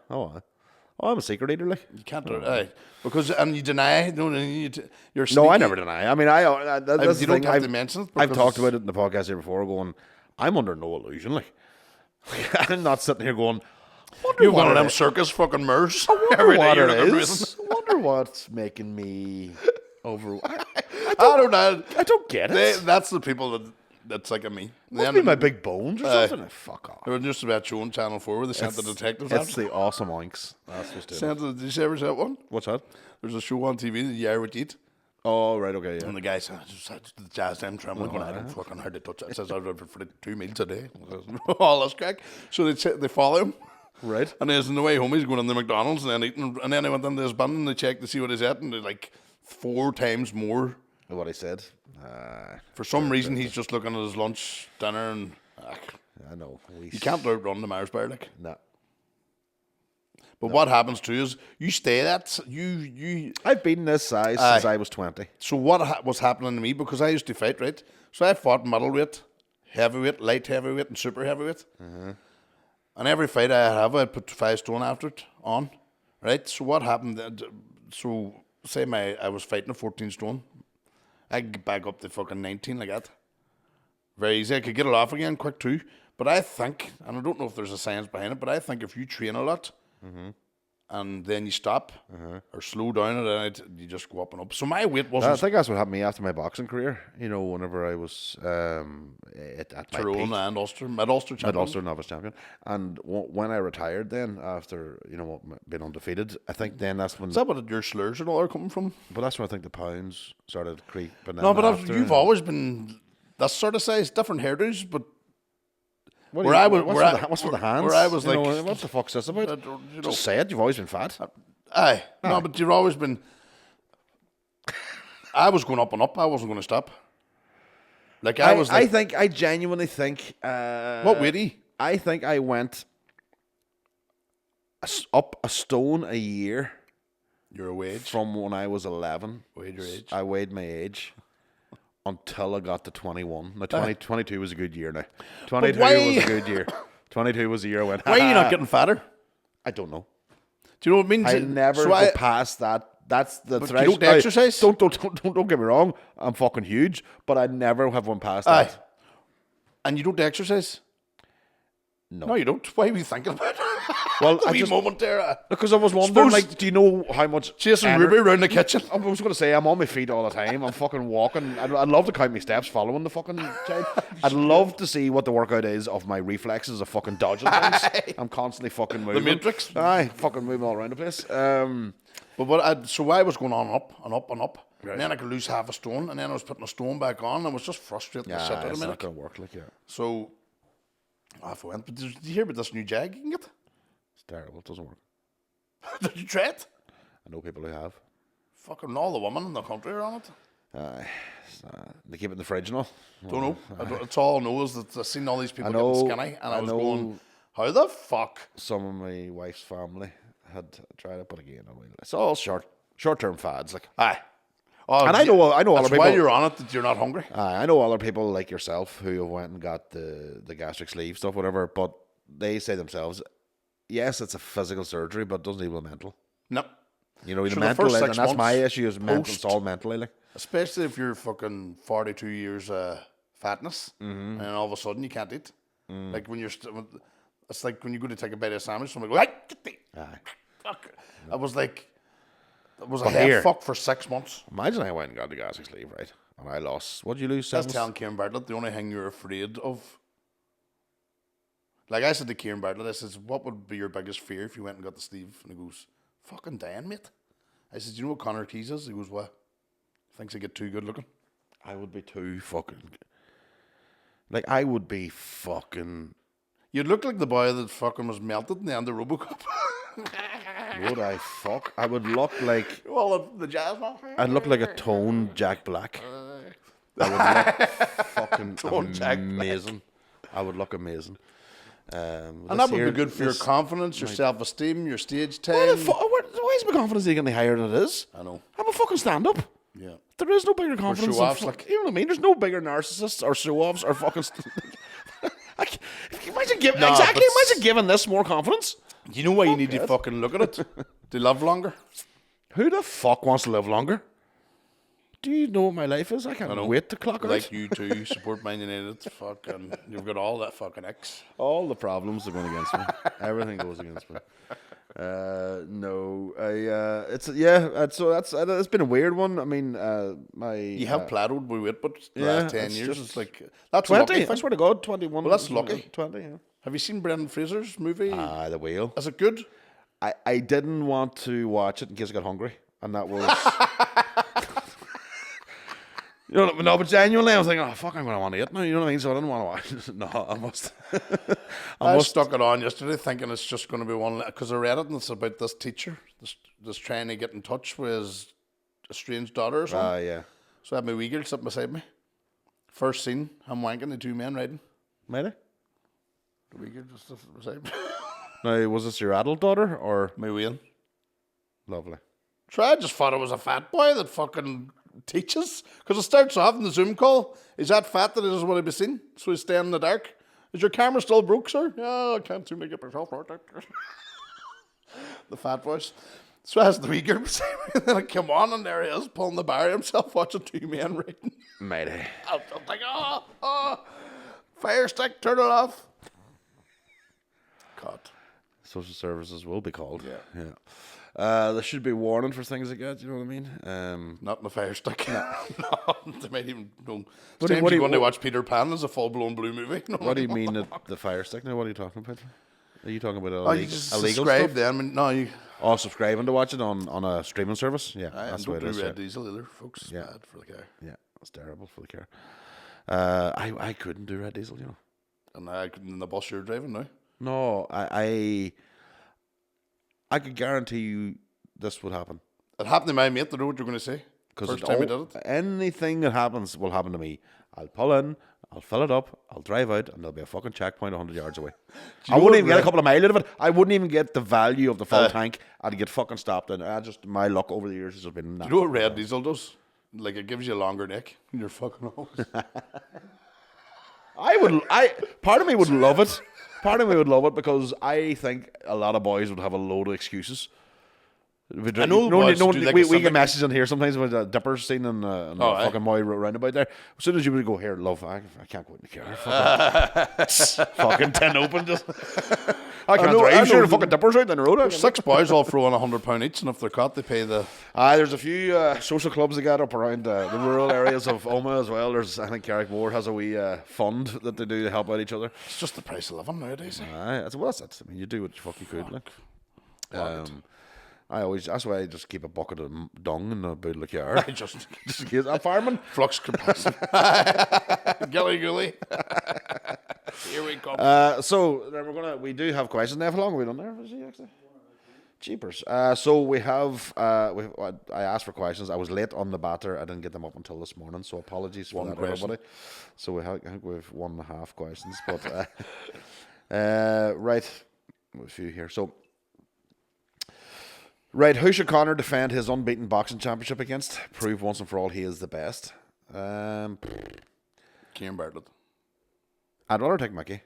Speaker 1: I'm a secret eater, like.
Speaker 2: You can't do it. And you deny. You're
Speaker 1: No, I
Speaker 2: sneaky.
Speaker 1: never deny. I mean, that's
Speaker 2: You
Speaker 1: the
Speaker 2: don't
Speaker 1: thing.
Speaker 2: have to mention it.
Speaker 1: I've
Speaker 2: because
Speaker 1: talked about it in the podcast here before, going, I'm under no illusion, like. I'm not sitting here going,
Speaker 2: You've one of them circus fucking mirrors.
Speaker 1: I wonder
Speaker 2: Every day
Speaker 1: what
Speaker 2: you're
Speaker 1: it
Speaker 2: looking
Speaker 1: is. I wonder what's making me over.
Speaker 2: I don't know.
Speaker 1: I don't get it.
Speaker 2: That's the people that's like me.
Speaker 1: Must be my big bones or something. Fuck off.
Speaker 2: They were just about showing Channel 4 where they sent the detectives
Speaker 1: It's
Speaker 2: after.
Speaker 1: the awesome oinks. That's what's doing it.
Speaker 2: Did you ever see that one?
Speaker 1: What's that?
Speaker 2: There's a show on TV, The Year Would Eat.
Speaker 1: Oh, right, okay, yeah.
Speaker 2: And the guy said, the jazz them trim. I don't fucking hardly touch it. It says I'd for 2 meals a day. All this crack. So they follow him.
Speaker 1: Right.
Speaker 2: And as on the way home, he's going in the McDonald's and then eating. And then he went into his bin and they checked to see what he's eating. They're like 4 times more.
Speaker 1: What I said.
Speaker 2: For some reason, he's just looking at his lunch, dinner, and
Speaker 1: I know.
Speaker 2: You can't outrun the Mars bar, like.
Speaker 1: Nah.
Speaker 2: But what happens too is you stay that you.
Speaker 1: I've been this size since I was 20.
Speaker 2: So what was happening to me, because I used to fight, right? So I fought middleweight, heavyweight, light heavyweight, and super heavyweight. And every fight I have, I put 5 stone after it on, right? So what happened? So say I was fighting at 14 stone, I could get back up to fucking 19 like that. Very easy. I could get it off again quick too. But I think, and I don't know if there's a science behind it, but I think if you train a lot, and then you stop or slow down, and then you just go up and up. So my weight wasn't.
Speaker 1: I think that's what happened to me after my boxing career. You know, whenever I was at my
Speaker 2: Tyrone
Speaker 1: peak,
Speaker 2: and Ulster, mid-Ulster champion.
Speaker 1: Mid-Ulster novice champion, and when I retired, then after being undefeated, I think then that's when.
Speaker 2: Is that what your slurs and all are coming from?
Speaker 1: But that's when I think the pounds started creeping.
Speaker 2: No, but you've always been that sort of size, different hairdos, but.
Speaker 1: What's with the hands?
Speaker 2: Where I was like,
Speaker 1: what the fuck's this about? Just say it. You've always been fat.
Speaker 2: Aye. No, but you've always been. I was going up and up. I wasn't going to stop. Like I was.
Speaker 1: I genuinely think.
Speaker 2: What weight?
Speaker 1: I think I went up a stone a year.
Speaker 2: Your wage
Speaker 1: from when I was 11.
Speaker 2: Weighed your age.
Speaker 1: I weighed my age. Until I got to 21. Now, 22 was a good year now. 22 was a good year. 22 was the year I went,
Speaker 2: why are you not getting fatter?
Speaker 1: I don't know.
Speaker 2: Do you know what it means?
Speaker 1: I never go past that. That's the threshold.
Speaker 2: You don't exercise?
Speaker 1: Don't get me wrong. I'm fucking huge. But I never have went past that.
Speaker 2: And you don't exercise? No, you don't. Why are you thinking about it?
Speaker 1: Well,
Speaker 2: I just moment there.
Speaker 1: Because I was wondering, do you know how much
Speaker 2: chasing Ruby around the kitchen?
Speaker 1: I was going to say I'm on my feet all the time. I'm fucking walking. I'd love to count my steps following the fucking child. I'd love to see what the workout is of my reflexes of fucking dodging things. I'm constantly fucking moving.
Speaker 2: The Matrix.
Speaker 1: Aye, fucking moving all around the place.
Speaker 2: So I was going on up and up and up.
Speaker 1: Right.
Speaker 2: And then I could lose half a stone, and then I was putting a stone back on, and I was just frustrated.
Speaker 1: Yeah, it's not going to work like that.
Speaker 2: So off I went. But did you hear about this new Jag you can get?
Speaker 1: It's terrible. It doesn't work.
Speaker 2: Did you try it?
Speaker 1: I know people who have.
Speaker 2: Fucking all the women in the country are on it.
Speaker 1: They keep it in the fridge and all.
Speaker 2: Don't know. It's all I know is that I've seen all these people getting skinny, and I was going, how the fuck?
Speaker 1: Some of my wife's family had tried it, but again, it's all short-term fads. Like,
Speaker 2: aye.
Speaker 1: And I know other people.
Speaker 2: That's why you're on it, that you're not hungry.
Speaker 1: I know other people like yourself who have went and got the gastric sleeve stuff, whatever. But they say themselves, yes, it's a physical surgery, but it doesn't deal with mental.
Speaker 2: No.
Speaker 1: You know, the mental, and that's my issue. Is mental. It's all mentally, like.
Speaker 2: Especially if you're fucking 42 years fatness, and then all of a sudden you can't eat. Like when you're, it's like when you go to take a bite of a sandwich, someone goes, fuck. I was like. It was a head fuck for 6 months.
Speaker 1: Imagine I went and got the gastric sleeve, right? And I lost. What did you lose?
Speaker 2: That's telling Kieran Bartlett the only thing you're afraid of. Like I said to Kieran Bartlett, I says, what would be your biggest fear if you went and got the sleeve? And he goes, fucking dying, mate. I said, do you know what Connor Keys is? He goes, what? Thinks I get too good looking.
Speaker 1: I would be too fucking. Like, I would be fucking.
Speaker 2: You'd look like the boy that fucking was melted in the end of RoboCop.
Speaker 1: Would I fuck? I would look like.
Speaker 2: Well, the jazz man.
Speaker 1: I'd look like a toned Jack Black. I would look fucking amazing. I would look amazing.
Speaker 2: And that would be good for your confidence, your self-esteem, your stage time.
Speaker 1: Why is my confidence getting higher than it is?
Speaker 2: I know.
Speaker 1: I'm a fucking stand-up.
Speaker 2: Yeah.
Speaker 1: There is no bigger confidence.
Speaker 2: Show-offs, like.
Speaker 1: You know what I mean? There's no bigger narcissists or show-offs or fucking. Imagine giving this more confidence.
Speaker 2: Do you know why you need to fucking look at it? To live longer?
Speaker 1: Who the fuck wants to live longer? Do you know what my life is? I can't wait to clock it
Speaker 2: like you too, support Man United. Fucking, you've got all that fucking X.
Speaker 1: All the problems are going against me. Everything goes against me. It's been a weird one. I mean, you
Speaker 2: have plateaued with weight, but the last 10 years, it's like that's
Speaker 1: 20.
Speaker 2: Lucky.
Speaker 1: I swear to God, 21.
Speaker 2: Well, that's lucky.
Speaker 1: 20. Yeah.
Speaker 2: Have you seen Brendan Fraser's movie?
Speaker 1: The Whale.
Speaker 2: Is it good?
Speaker 1: I didn't want to watch it in case I got hungry, and that was. You know, no, but genuinely, I was thinking, oh, fuck, I'm going to want to eat now. You know what I mean? So I didn't want to watch it. No, I must.
Speaker 2: I stuck it on yesterday thinking it's just going to be one, because I read it and it's about this teacher that's trying to get in touch with his estranged daughter or something.
Speaker 1: Yeah.
Speaker 2: So I had my wee girl sitting beside me. First scene, I'm wanking, the two men riding.
Speaker 1: Maybe?
Speaker 2: The wee girl just beside me.
Speaker 1: Now, was this your adult daughter or
Speaker 2: My Wayne.
Speaker 1: lovely?
Speaker 2: So I just thought it was a fat boy that fucking teaches. Because it starts off in the Zoom call. He's that fat that he doesn't want to be seen. So he's staying in the dark. Is your camera still broke, sir? Yeah, I can't seem to get myself right. The fat voice. So I asked the wee girl beside me. And then I come on and there he is, pulling the bar himself, watching two men reading.
Speaker 1: Matey.
Speaker 2: I'm like, fire stick, turn it off. God.
Speaker 1: Social services will be called.
Speaker 2: Yeah.
Speaker 1: There should be warning for things like that. You know what I mean?
Speaker 2: Not in the fire stick. No, they might even know.
Speaker 1: What do you-
Speaker 2: Sometimes
Speaker 1: what do
Speaker 2: you
Speaker 1: you-
Speaker 2: go and they watch Peter Pan as a full-blown blue movie.
Speaker 1: What do you mean the fire stick? Now, what are you talking about? Are you talking about
Speaker 2: You just
Speaker 1: illegal
Speaker 2: subscribe
Speaker 1: stuff?
Speaker 2: then. No, you.
Speaker 1: Oh, subscribing to watch it on a streaming service? Yeah, that's the way
Speaker 2: Don't
Speaker 1: it is.
Speaker 2: do
Speaker 1: Yeah.
Speaker 2: Red Diesel either, folks. It's
Speaker 1: Yeah.
Speaker 2: bad for the car.
Speaker 1: Yeah, it's terrible for the car. I couldn't do Red Diesel, you know.
Speaker 2: And I couldn't in the bus you're driving now.
Speaker 1: No, I could guarantee you this would happen.
Speaker 2: It happened to my mate. I know what you're going to say. First time he did it.
Speaker 1: Anything that happens will happen to me. I'll pull in, I'll fill it up, I'll drive out, and there'll be a fucking checkpoint 100 yards away. I wouldn't even get a couple of miles out of it. I wouldn't even get the value of the full tank. I'd get fucking stopped. And my luck over the years has just been.
Speaker 2: Do you know what Red Diesel does? Like, it gives you a longer neck in your fucking hose.
Speaker 1: Part of me would love it. Part of me would love it because I think a lot of boys would have a load of excuses.
Speaker 2: I know boys do like a
Speaker 1: we
Speaker 2: Civic.
Speaker 1: get messages in here sometimes about the dippers scene and the
Speaker 2: aye.
Speaker 1: fucking Moy roundabout there. As soon as you would go, here, love, I can't go in the car. Fucking tin open, just. I can't drive. Sure, the fucking dippers out in the road.
Speaker 2: There's 6 boys all throw in £100 each, and if they're caught, they pay the.
Speaker 1: There's a few social clubs that get up around the rural areas of Oma as well. I think Carrickmore has a wee fund that they do to help out each other.
Speaker 2: It's just the price of living nowadays.
Speaker 1: That's it. I mean, you do what you fucking could. Like. That's why I just keep a bucket of dung in the boot of the car.
Speaker 2: Just
Speaker 1: Just in case I'm farming.
Speaker 2: flux capacitor. Gilly gilly. Here we come.
Speaker 1: So then we do have questions now. How long have we done there? Was he actually? Jeepers. So we have. I asked for questions. I was late on the batter. I didn't get them up until this morning. So apologies for that, everybody. So I think we have 1.5 questions, but right, a few here. So. Right, who should Conor defend his unbeaten boxing championship against? Prove once and for all he is the best.
Speaker 2: Kieran Bartlett.
Speaker 1: I'd rather take Mickey.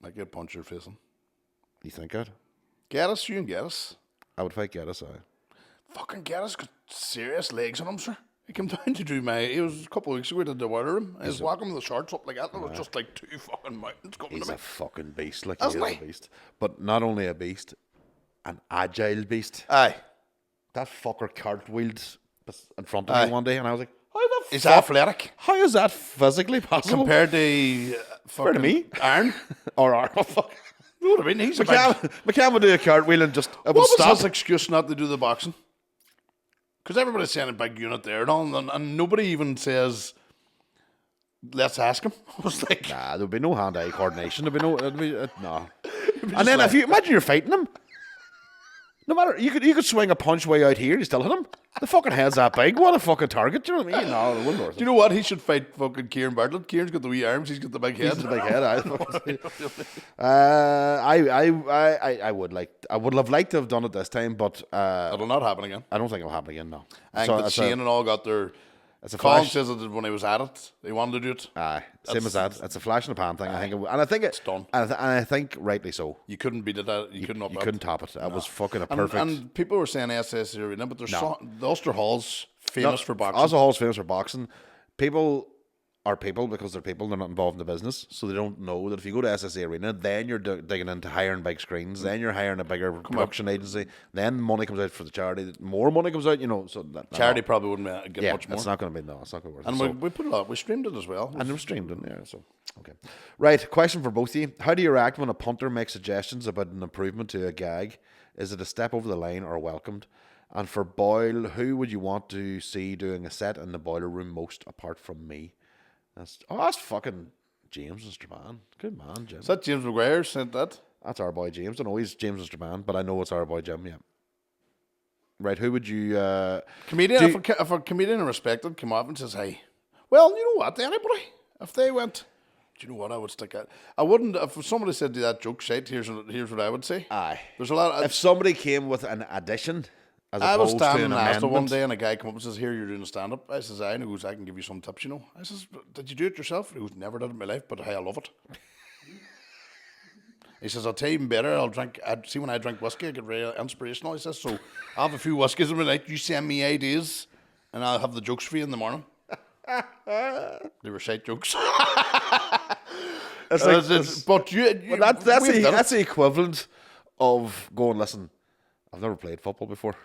Speaker 2: Might get punch your face in.
Speaker 1: You think I'd?
Speaker 2: Geddes, you and Geddes.
Speaker 1: I would fight Geddes,
Speaker 2: Fucking Geddes got serious legs on him, sir. He came down to do it was a couple of weeks ago, we did the water room. I was walking with the shorts up like that, and it was just like 2 fucking mountains coming
Speaker 1: He's
Speaker 2: to me.
Speaker 1: a fucking beast. Like,
Speaker 2: Isn't
Speaker 1: he is
Speaker 2: he?
Speaker 1: a beast. But not only a beast, an agile beast.
Speaker 2: Aye.
Speaker 1: That fucker cartwheeled in front of me one day, and I was like, how the
Speaker 2: He's
Speaker 1: fuck?
Speaker 2: athletic.
Speaker 1: How is that physically possible?
Speaker 2: Compared to fucking
Speaker 1: me?
Speaker 2: Aaron.
Speaker 1: or oh, fuck.
Speaker 2: You know what I mean? He's a big...
Speaker 1: McCann would do a cartwheel and just
Speaker 2: What
Speaker 1: would
Speaker 2: was
Speaker 1: stop.
Speaker 2: his excuse not to do the boxing? Because everybody's saying a big unit there and all, and nobody even says, let's ask him. I was like,
Speaker 1: Nah, there'd be no hand-eye coordination. There'd be no, no. And then if you imagine you're fighting him, no matter you could swing a punch way out here, you still hit him. The fucking head's that big. What a fucking target! Do you know what I mean? No, it wouldn't worth it.
Speaker 2: do you know what? He should fight fucking Kieran Bartlett. Kieran's got the wee arms, he's got the big head.
Speaker 1: He's the big head. I would have liked to have done it this time, but
Speaker 2: It'll not happen again.
Speaker 1: I don't think it'll happen again. No.
Speaker 2: I
Speaker 1: So
Speaker 2: think that
Speaker 1: it's
Speaker 2: Shane
Speaker 1: a-
Speaker 2: and all got their.
Speaker 1: It's a
Speaker 2: Colin
Speaker 1: flash.
Speaker 2: says that when he was at it, he wanted to do it.
Speaker 1: Same as that. It's a flash in the pan thing. I think, and I think it's
Speaker 2: done.
Speaker 1: And I think rightly so.
Speaker 2: You couldn't beat it. You couldn't up
Speaker 1: You
Speaker 2: it.
Speaker 1: couldn't top it. That was fucking a perfect.
Speaker 2: And people were saying SS Arena, but there's the Ulster Hall's famous for boxing.
Speaker 1: Also, Hall's famous for boxing. People are people because they're people. They're not involved in the business, so they don't know that if you go to SSA Arena, then you're digging into hiring big screens, then you're hiring a bigger production agency, then money comes out for the charity, more money comes out. You know, so
Speaker 2: Charity probably wouldn't get much more.
Speaker 1: it's not going to be it's not going to work.
Speaker 2: And we put it out. We streamed it as well.
Speaker 1: And it was streamed in there, so okay. Right, question for both of you: how do you react when a punter makes suggestions about an improvement to a gag? Is it a step over the line or welcomed? And for Boyle, who would you want to see doing a set in the boiler room most apart from me? That's fucking James Mr. Man. Good man, Jim.
Speaker 2: Is that James McGuire said that?
Speaker 1: That's our boy James. I know he's James Mr. Man, but I know it's our boy Jim. Yeah. Right, who would you?
Speaker 2: Comedian. If a comedian respected come up and says, "Hey, well, you know what? Anybody, if they went, Do you know what I would stick at? I wouldn't, if somebody said to that joke shite, here's what I would say.
Speaker 1: Aye.
Speaker 2: There's a lot
Speaker 1: If somebody came with an addition as
Speaker 2: I was
Speaker 1: opposed to
Speaker 2: standing
Speaker 1: an
Speaker 2: in Asda one
Speaker 1: amendment,
Speaker 2: day and a guy come up and says, here, you're doing a stand-up. I says, I know, I can give you some tips, I says, did you do it yourself? He goes, never did it in my life, but hey, I love it. He says, I'll tell you even better, see when I drink whiskey, I get very inspirational. He says, so I'll have a few whiskies in the night, you send me ideas, and I'll have the jokes for you in the morning. They were shite jokes.
Speaker 1: that's the equivalent of going, listen, I've never played football before.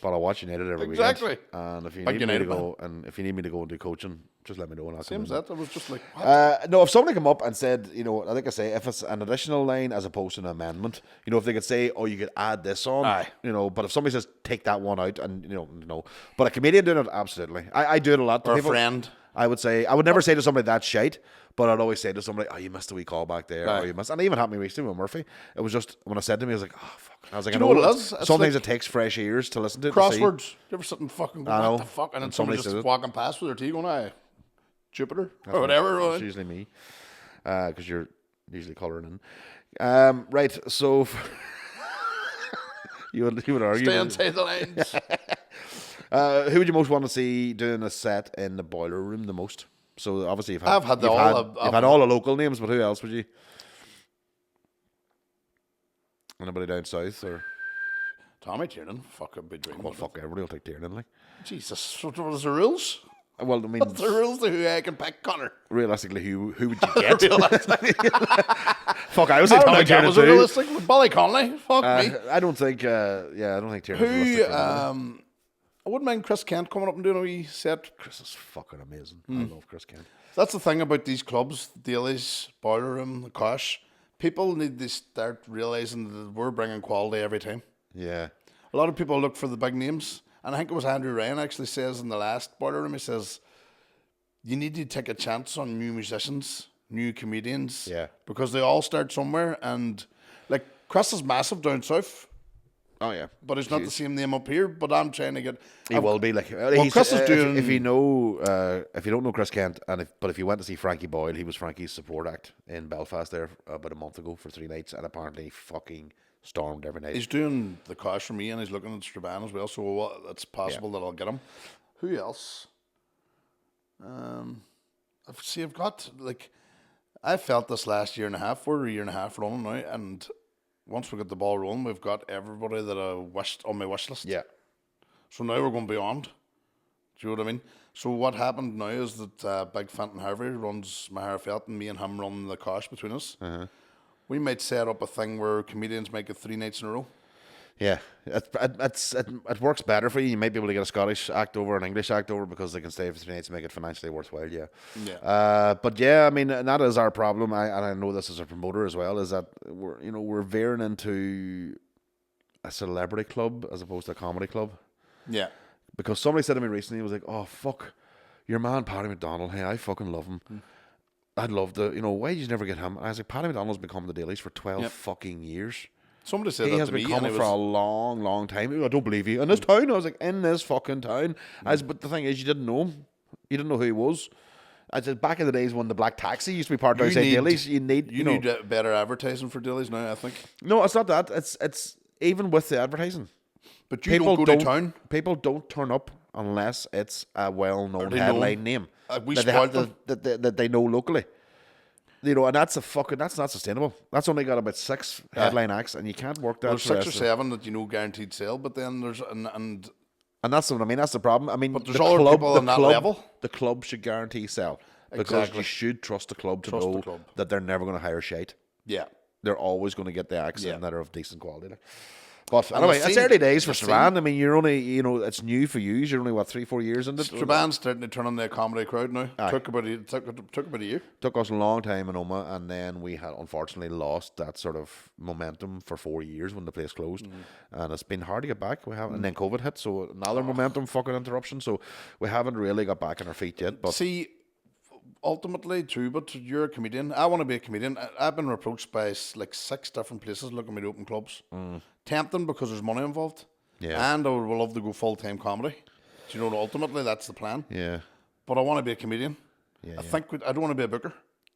Speaker 1: But I watch United every weekend. And if you need me to go and do coaching, just let me know and I'll come in.
Speaker 2: Same as that. I was just like, what?
Speaker 1: No, if somebody come up and said, I think I say if it's an additional line as opposed to an amendment, if they could say, oh, you could add this on,
Speaker 2: Aye.
Speaker 1: But if somebody says take that one out and no, but a comedian doing it, absolutely. I do it a lot to
Speaker 2: Or
Speaker 1: people.
Speaker 2: a friend.
Speaker 1: I would never say to somebody that's shite, but I'd always say to somebody, oh, you missed a wee call back there,
Speaker 2: Aye.
Speaker 1: or you missed, and it even happened to me recently with Murphy. It was just when I said to me, I was like, oh fuck. I was like,
Speaker 2: Do you know what it is? It's
Speaker 1: sometimes
Speaker 2: like
Speaker 1: it takes fresh ears to listen to.
Speaker 2: Crosswords. You ever sit and fucking go,
Speaker 1: I know.
Speaker 2: what the fuck? And then
Speaker 1: And
Speaker 2: somebody
Speaker 1: somebody
Speaker 2: just
Speaker 1: says it.
Speaker 2: walking past with their tea going, aye, Jupiter, or whatever.
Speaker 1: It's usually me, because you're usually colouring in. Right, so you would argue.
Speaker 2: Stay inside the lines.
Speaker 1: Who would you most want to see doing a set in the Boiler Room the most? So obviously you've had
Speaker 2: I've had
Speaker 1: all the local names, but who else would you? Anybody down south or?
Speaker 2: Tommy Tiernan, fuck, I'd be dreaming.
Speaker 1: Well, fuck, everybody will take Tiernan, like.
Speaker 2: Jesus, what was the rules?
Speaker 1: Well, I mean,
Speaker 2: What's the rules to who I can pick, Connor?
Speaker 1: realistically, who would you get? Fuck, I would say
Speaker 2: I don't
Speaker 1: Tommy
Speaker 2: think that
Speaker 1: Tiernan
Speaker 2: was
Speaker 1: too.
Speaker 2: realistic. With Bally Conley, fuck me.
Speaker 1: I don't think. I don't think Tiernan's
Speaker 2: Who?
Speaker 1: realistic for anybody.
Speaker 2: I wouldn't mind Chris Kent coming up and doing a wee set.
Speaker 1: Chris is fucking amazing. I love Chris Kent.
Speaker 2: That's the thing about these clubs, Daly's, Boiler Room, the Kosh. People need to start realising that we're bringing quality every time.
Speaker 1: Yeah.
Speaker 2: A lot of people look for the big names. And I think it was Andrew Ryan actually says in the last Boiler Room, he says, you need to take a chance on new musicians, new comedians.
Speaker 1: Yeah.
Speaker 2: Because they all start somewhere. And like Chris is massive down south.
Speaker 1: Oh yeah,
Speaker 2: But it's not the same name up here. But I'm trying to get.
Speaker 1: he will be like.
Speaker 2: Chris is doing.
Speaker 1: If you don't know Chris Kent, but if you went to see Frankie Boyle, he was Frankie's support act in Belfast there about a month ago for 3 nights, and apparently fucking stormed every night.
Speaker 2: He's doing the Kosh for me, and he's looking at Strabane as well. So it's possible that I'll get him. Who else? I've got like. I felt this last year and a half. We're a year and a half running now, and once we get the ball rolling, we've got everybody that I wished on my wish list.
Speaker 1: Yeah.
Speaker 2: So now we're going beyond. Do you know what I mean? So what happened now is that Big Fenton Harvey runs Mahara Felt, and me and him run the Kosh between us. We might set up a thing where comedians might get 3 nights in a row.
Speaker 1: Yeah, it works better for you. You might be able to get a Scottish act over, an English act over, because they can stay for 3 nights and make it financially worthwhile. Yeah. But yeah, I mean, and that is our problem. And I know this as a promoter as well, is that we're veering into a celebrity club as opposed to a comedy club.
Speaker 2: Yeah.
Speaker 1: Because somebody said to me recently, he was like, "Oh fuck, your man Paddy McDonald. Hey, I fucking love him. I'd love to. Why did you never get him?" And I was like, "Paddy McDonald's been coming to Dailies for 12 fucking years."
Speaker 2: Somebody said
Speaker 1: he
Speaker 2: that
Speaker 1: has
Speaker 2: to
Speaker 1: been
Speaker 2: me,
Speaker 1: coming for a long, long time. I don't believe you. In this town, I was like, in this fucking town. But the thing is, you didn't know him. You didn't know who he was. I said back in the days when the Black Taxi used to be parked outside Dailies, you need
Speaker 2: better advertising for Dailies now, I think.
Speaker 1: No, it's not that. It's even with the advertising.
Speaker 2: But don't go to town.
Speaker 1: People don't turn up unless it's a well-known headline name that they know locally. And that's not sustainable. That's only got about 6 headline acts, and you can't work that.
Speaker 2: There's 6 or 7 that guaranteed sale, but then there's and
Speaker 1: that's what I mean. That's the problem. I mean,
Speaker 2: but there's other people on that level.
Speaker 1: The club should guarantee sell because you should trust the club to know that they're never going to hire shite.
Speaker 2: Yeah,
Speaker 1: they're always going to get the acts in that are of decent quality. But anyway, it's early days for Strabane. I mean, you're only, it's new for you. You're only, 3-4 years into it?
Speaker 2: Strabane's starting to turn on the comedy crowd now. Took about a year.
Speaker 1: Took us a long time in Oma, and then we had unfortunately lost that sort of momentum for 4 years when the place closed. And it's been hard to get back. And then COVID hit, so another momentum fucking interruption. So we haven't really got back on our feet yet. But
Speaker 2: see, ultimately too, but you're a comedian. I want to be a comedian. I've been approached by like 6 different places looking at me to open clubs. Tempting because there's money involved.
Speaker 1: Yeah.
Speaker 2: And I would love to go full-time comedy. Do you know, ultimately that's the plan.
Speaker 1: Yeah.
Speaker 2: But I want to be a comedian. I think I don't want to be a booker.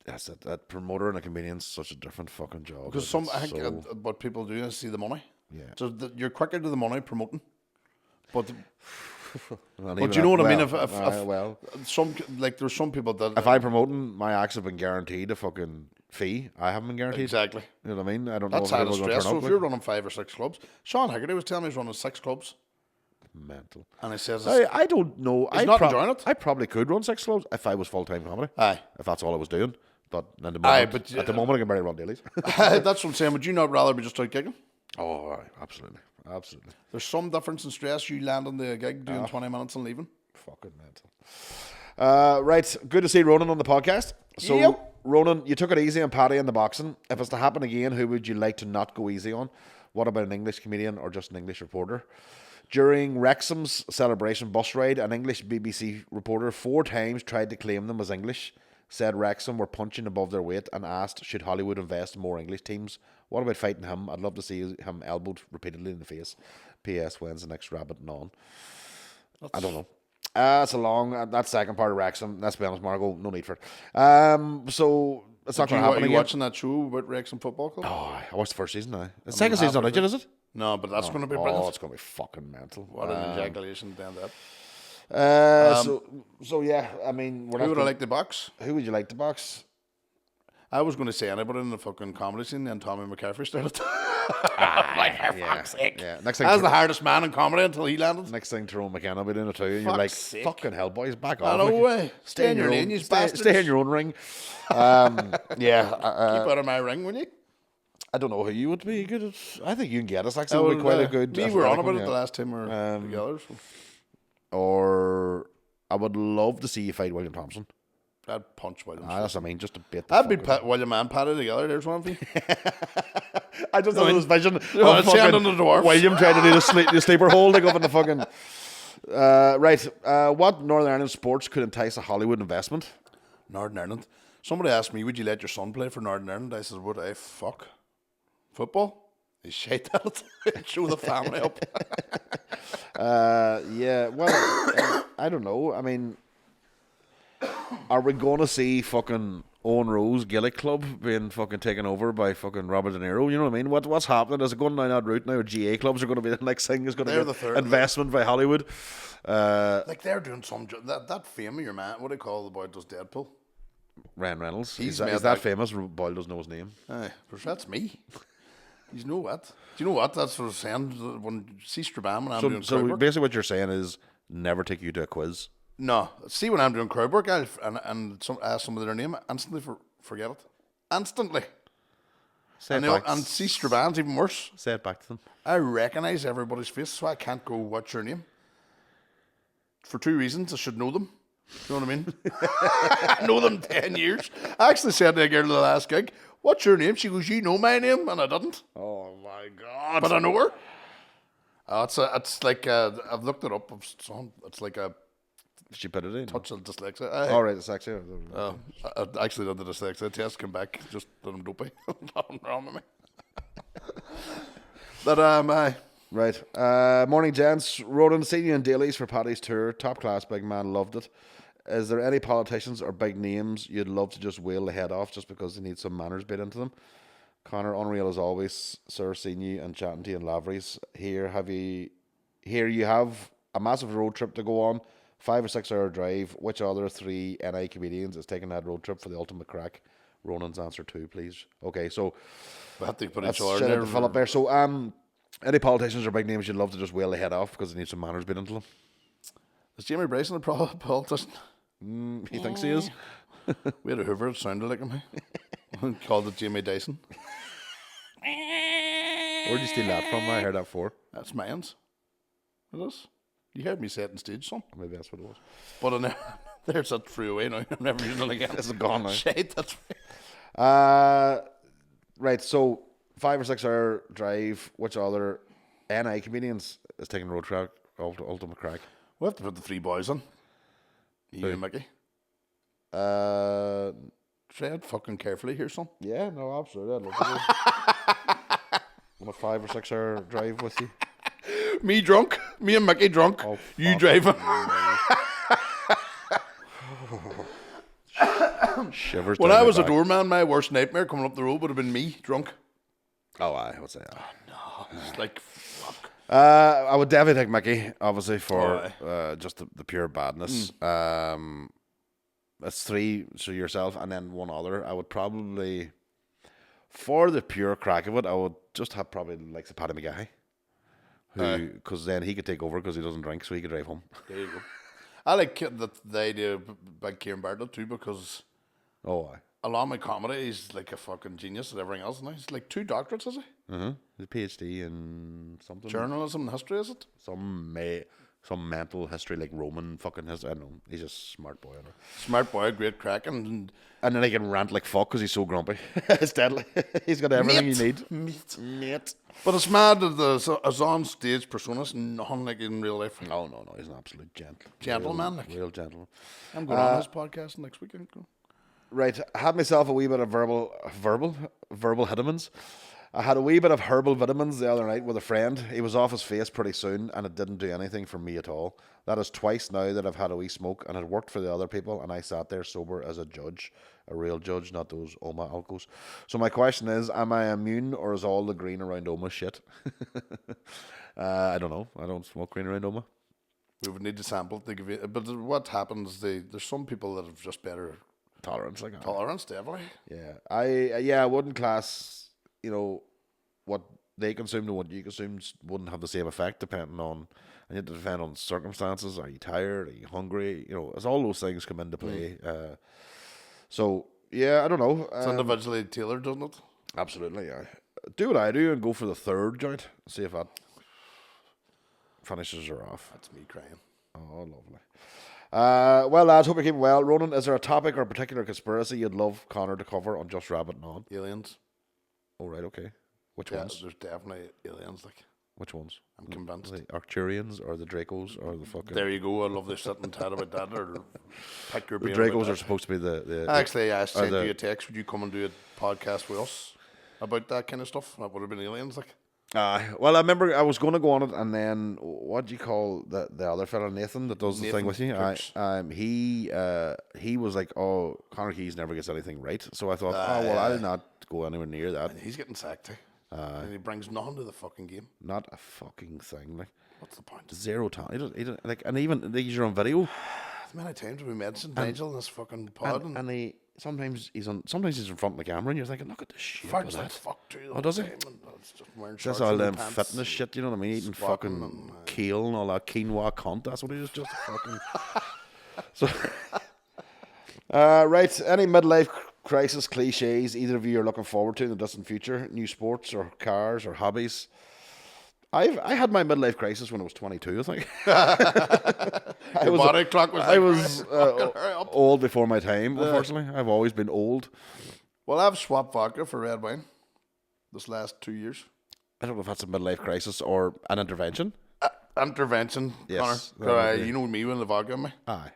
Speaker 1: Yes, that promoter and a comedian's such a different fucking job.
Speaker 2: Because I think what people do is see the money.
Speaker 1: Yeah.
Speaker 2: So you're quicker to the money promoting. But
Speaker 1: Well,
Speaker 2: but you know what I mean? If
Speaker 1: well,
Speaker 2: there's some people that
Speaker 1: if I'm promoting, my acts have been guaranteed a fucking fee. I haven't been guaranteed.
Speaker 2: exactly.
Speaker 1: You know what I mean? I don't
Speaker 2: That's
Speaker 1: know if
Speaker 2: out of
Speaker 1: anyone's going to
Speaker 2: stress.
Speaker 1: turn
Speaker 2: So
Speaker 1: up.
Speaker 2: if you're running 5 or 6 clubs, Sean Haggerty was telling me he's running 6 clubs,
Speaker 1: Mental.
Speaker 2: and he says,
Speaker 1: I don't know.
Speaker 2: He's not enjoying it?
Speaker 1: I probably could run 6 clubs if I was full-time comedy.
Speaker 2: "Aye,
Speaker 1: If that's all I was doing. But at the moment,
Speaker 2: but,
Speaker 1: at the moment I can barely run dailies.
Speaker 2: that's what I'm saying. Would you not rather be just out gigging?
Speaker 1: Oh, aye, absolutely. Absolutely.
Speaker 2: There's some difference in stress. You landing the gig, doing 20 minutes and leaving.
Speaker 1: Fucking mental. Right, good to see Ronan on the podcast. So,
Speaker 2: Yep.
Speaker 1: Ronan, you took it easy on Paddy in the boxing. If it's to happen again, who would you like to not go easy on? What about an English comedian or just an English reporter? During Wrexham's celebration bus ride, an English BBC reporter 4 times tried to claim them as English, said Wrexham were punching above their weight, and asked should Hollywood invest in more English teams. What about fighting him? I'd love to see him elbowed repeatedly in the face. P.S. When's the next rabbit and on? I don't know. It's a long, that second part of Wrexham, let's be honest, Margot, no need for it. So, it's not going to happen
Speaker 2: Are you
Speaker 1: again.
Speaker 2: watching that show about Wrexham Football Club?
Speaker 1: Oh, I watched the first season now. The second season's not out yet, is it?
Speaker 2: No, but that's going to be
Speaker 1: Oh,
Speaker 2: brilliant.
Speaker 1: it's going to be fucking mental.
Speaker 2: What an ejaculation down that.
Speaker 1: So yeah, I mean,
Speaker 2: Who would I like the box?
Speaker 1: Who would you like to box?
Speaker 2: I was going to say anybody in the fucking comedy scene, and Tommy McCaffrey started.
Speaker 1: Like, for fuck's sake. Yeah. Next thing,
Speaker 2: I was the hardest man in comedy until he landed.
Speaker 1: next thing, Tyrone McKenna will be doing it too, and you're
Speaker 2: Fuck's
Speaker 1: like,
Speaker 2: sake.
Speaker 1: fucking hell, boys, back
Speaker 2: I
Speaker 1: off.
Speaker 2: know
Speaker 1: Like,
Speaker 2: way. Stay in your lane, you bastards.
Speaker 1: stay in your own ring. Yeah,
Speaker 2: Keep out of my ring, will you?
Speaker 1: I don't know who you would be good at. I think you can get us. Actually, would be quite a good.
Speaker 2: We were on about it
Speaker 1: yeah.
Speaker 2: the last time we were together. So.
Speaker 1: Or I would love to see you fight William Thompson.
Speaker 2: I'd punch William.
Speaker 1: That's what I mean, just a bit.
Speaker 2: I'd be William and Paddy together. There's one of you.
Speaker 1: I just had this vision of
Speaker 2: it's the end of the dwarfs.
Speaker 1: William trying to do the sleeper holding up in the fucking. Right. What Northern Ireland sports could entice a Hollywood investment?
Speaker 2: Northern Ireland. Somebody asked me, would you let your son play for Northern Ireland? I said, would I? Fuck. Football? They shite at it. Show the family up.
Speaker 1: Yeah. Well, I don't know. I mean, are we going to see fucking Owen Rose Gaelic Club being fucking taken over by fucking Robert De Niro? You know what I mean? What's happening? Is it going down that route now? Or GA clubs are going to be the next thing? Is going to
Speaker 2: They're
Speaker 1: be
Speaker 2: the third,
Speaker 1: investment by Hollywood?
Speaker 2: Like they're doing some that fame of your man. What do you call the boy that does Deadpool?
Speaker 1: Ryan Reynolds.
Speaker 2: He's
Speaker 1: Is
Speaker 2: made
Speaker 1: that
Speaker 2: that-
Speaker 1: famous? Boyle doesn't know his name.
Speaker 2: Aye, but that's me. You know what? Do you know what? That's what I was saying when see Strabane when I'm doing
Speaker 1: So
Speaker 2: crowd work.
Speaker 1: basically, what you're saying is never take you to a quiz.
Speaker 2: No, see when I'm doing crowd work, I'll and some ask somebody their name, instantly forget it. Instantly.
Speaker 1: Say it
Speaker 2: And,
Speaker 1: back.
Speaker 2: and see Strabane's even worse.
Speaker 1: Say it back to them.
Speaker 2: I recognise everybody's face, so I can't go, what's your name? For 2 reasons. I should know them. You know what I mean? I know them 10 years. I actually said to a girl at the last gig, what's your name? She goes, you know my name? And I didn't.
Speaker 1: Oh my god!
Speaker 2: But I know her. It's like, I've looked it up. It's like a
Speaker 1: Did you put it in?
Speaker 2: touch of dyslexia.
Speaker 1: All right, it's actually.
Speaker 2: I actually did the dyslexia test, came back, just that I'm dopey. Nothing wrong with me. But,
Speaker 1: Right. Morning, gents. Ronan, seen you in dailies for Paddy's tour. Top class, big man. Loved it. Is there any politicians or big names you'd love to just wheel the head off just because they need some manners bit into them? Connor, unreal as always. Sir, seen you and chatting to you in Lavery's. Here you have a massive road trip to go on. 5 or 6 hour drive. Which other 3 NI comedians is taking that road trip for the ultimate crack? Ronan's answer 2, please. Okay, so
Speaker 2: we have to put
Speaker 1: that's
Speaker 2: each other
Speaker 1: shit
Speaker 2: there.
Speaker 1: to fill up there. So, any politicians or big names you'd love to just wheel the head off because they need some manners bit into them?
Speaker 2: Is Jamie Bryson a politician?
Speaker 1: He thinks he is.
Speaker 2: We had a Hoover, it sounded like him. Called it Jamie Dyson.
Speaker 1: Where'd you steal that from? I heard that before.
Speaker 2: That's mine's. It is. You heard me say it on stage, son.
Speaker 1: Maybe that's what it was.
Speaker 2: But I never, there's that freeway now. I'm never using it again.
Speaker 1: It's gone now.
Speaker 2: Shit, that's right.
Speaker 1: Right, so 5 or 6 hour drive. Which other NI comedians is taking road track ultimate crack?
Speaker 2: We'll have to put the 3 boys on. You
Speaker 1: Who?
Speaker 2: and Mickey.
Speaker 1: Uh,
Speaker 2: Tread fucking carefully here, son.
Speaker 1: yeah, no, absolutely. I'd love to go on a 5 or 6 hour drive with you.
Speaker 2: Me drunk. Me and Mickey drunk.
Speaker 1: Oh,
Speaker 2: you
Speaker 1: fuck.
Speaker 2: driving.
Speaker 1: Shivers
Speaker 2: When
Speaker 1: down
Speaker 2: I
Speaker 1: my
Speaker 2: was a
Speaker 1: back.
Speaker 2: doorman, my worst nightmare coming up the road would have been me drunk.
Speaker 1: Oh, I would say that.
Speaker 2: It's like, fuck.
Speaker 1: I would definitely take Mickey, obviously, for
Speaker 2: Aye.
Speaker 1: just the pure badness. That's three, so yourself, and then one other. I would probably, for the pure crack of it, I would just have probably like the Paddy McGahey, who, because then he could take over because he doesn't drink, so he could drive home.
Speaker 2: There you go. I like the idea of Big Kieran Bartlett too, because
Speaker 1: Oh, aye.
Speaker 2: a lot of my comedy, he's like a fucking genius at everything else. Now he's like 2 doctorates, is he?
Speaker 1: He's a PhD in something.
Speaker 2: Journalism and history, is it?
Speaker 1: Some mental history, like Roman fucking history. I don't know. He's a smart boy. I know.
Speaker 2: Smart boy, great crack, and
Speaker 1: And then he can rant like fuck because he's so grumpy. It's deadly. He's got everything you need. Mate.
Speaker 2: But it's mad that his on stage persona's nothing like in real life.
Speaker 1: No, he's an absolute
Speaker 2: Gentleman, like.
Speaker 1: real gentleman.
Speaker 2: I'm going on his podcast next weekend.
Speaker 1: Right, I had myself a wee bit of verbal vitamins. I had a wee bit of herbal vitamins the other night with a friend. He was off his face pretty soon, and it didn't do anything for me at all. That is twice now that I've had a wee smoke, and it worked for the other people, and I sat there sober as a judge, a real judge, not those Oma alcos. So my question is, am I immune, or is all the green around Oma shit? I don't know. I don't smoke green around Oma.
Speaker 2: We would need to sample to give you. But what happens? There's some people that have just better
Speaker 1: Tolerance, like
Speaker 2: tolerance, definitely.
Speaker 1: Yeah, I wouldn't class, what they consumed and what you consumed wouldn't have the same effect depending on, and you have to depend on circumstances. Are you tired? Are you hungry? As all those things come into play. So yeah, I don't know.
Speaker 2: It's individually tailored, doesn't it?
Speaker 1: Absolutely, yeah. Do what I do and go for the third joint. See if that finishes her off.
Speaker 2: That's me crying.
Speaker 1: Oh, lovely. Well, lads, hope you're keeping well. Ronan, is there a topic or a particular conspiracy you'd love Connor to cover on Just Rabbit and On?
Speaker 2: Aliens.
Speaker 1: Oh, right, okay. Which
Speaker 2: Yeah,
Speaker 1: ones?
Speaker 2: there's definitely aliens. Like,
Speaker 1: Which ones?
Speaker 2: I'm convinced.
Speaker 1: The Arcturians or the Dracos or the fucking...
Speaker 2: There you go. I love this sitting and chat about that, or pick your
Speaker 1: The
Speaker 2: brain.
Speaker 1: Dracos
Speaker 2: about
Speaker 1: are supposed to be the
Speaker 2: Actually, I sent
Speaker 1: the-
Speaker 2: you a text. Would you come and do a podcast with us about that kind of stuff? That would have been aliens, like.
Speaker 1: well, I remember I was going to go on it, and then what do you call the other fella, Nathan, that does the thing
Speaker 2: Nathan
Speaker 1: with you?
Speaker 2: Cooks.
Speaker 1: He was like, "Oh, Connor Keys never gets anything right." So I thought, "Oh well, I'll not go anywhere near that."
Speaker 2: And he's getting sacked, too. And he brings nothing to the fucking game.
Speaker 1: Not a fucking thing. Like
Speaker 2: What's the point?
Speaker 1: zero time. He don't like, and even these are on video.
Speaker 2: How many times have we mentioned Nigel in this fucking pod?
Speaker 1: And he sometimes he's in front of the camera, and you're thinking, "Look at this shit."
Speaker 2: Fuck
Speaker 1: with
Speaker 2: like
Speaker 1: that.
Speaker 2: fuck too.
Speaker 1: Oh, does he?
Speaker 2: It's just wearing
Speaker 1: Just
Speaker 2: shorts
Speaker 1: all
Speaker 2: and
Speaker 1: them
Speaker 2: pants
Speaker 1: fitness shit, you know what I mean? Eating
Speaker 2: squatting
Speaker 1: fucking
Speaker 2: and,
Speaker 1: kale and all that quinoa cunt. That's what he is, just a fucking. So, right. Any midlife crisis cliches either of you are looking forward to in the distant future? New sports or cars or hobbies? I had my midlife crisis when I was 22. I think.
Speaker 2: Your body clock was.
Speaker 1: I
Speaker 2: Like,
Speaker 1: was
Speaker 2: hurry up.
Speaker 1: old before my time. Unfortunately, I've always been old.
Speaker 2: Well, I've swapped vodka for red wine this last 2 years.
Speaker 1: I don't know if that's a midlife crisis or an intervention.
Speaker 2: Intervention,
Speaker 1: Yes,
Speaker 2: Connor.
Speaker 1: that would be.
Speaker 2: You know me with the vodka in me.
Speaker 1: Aye.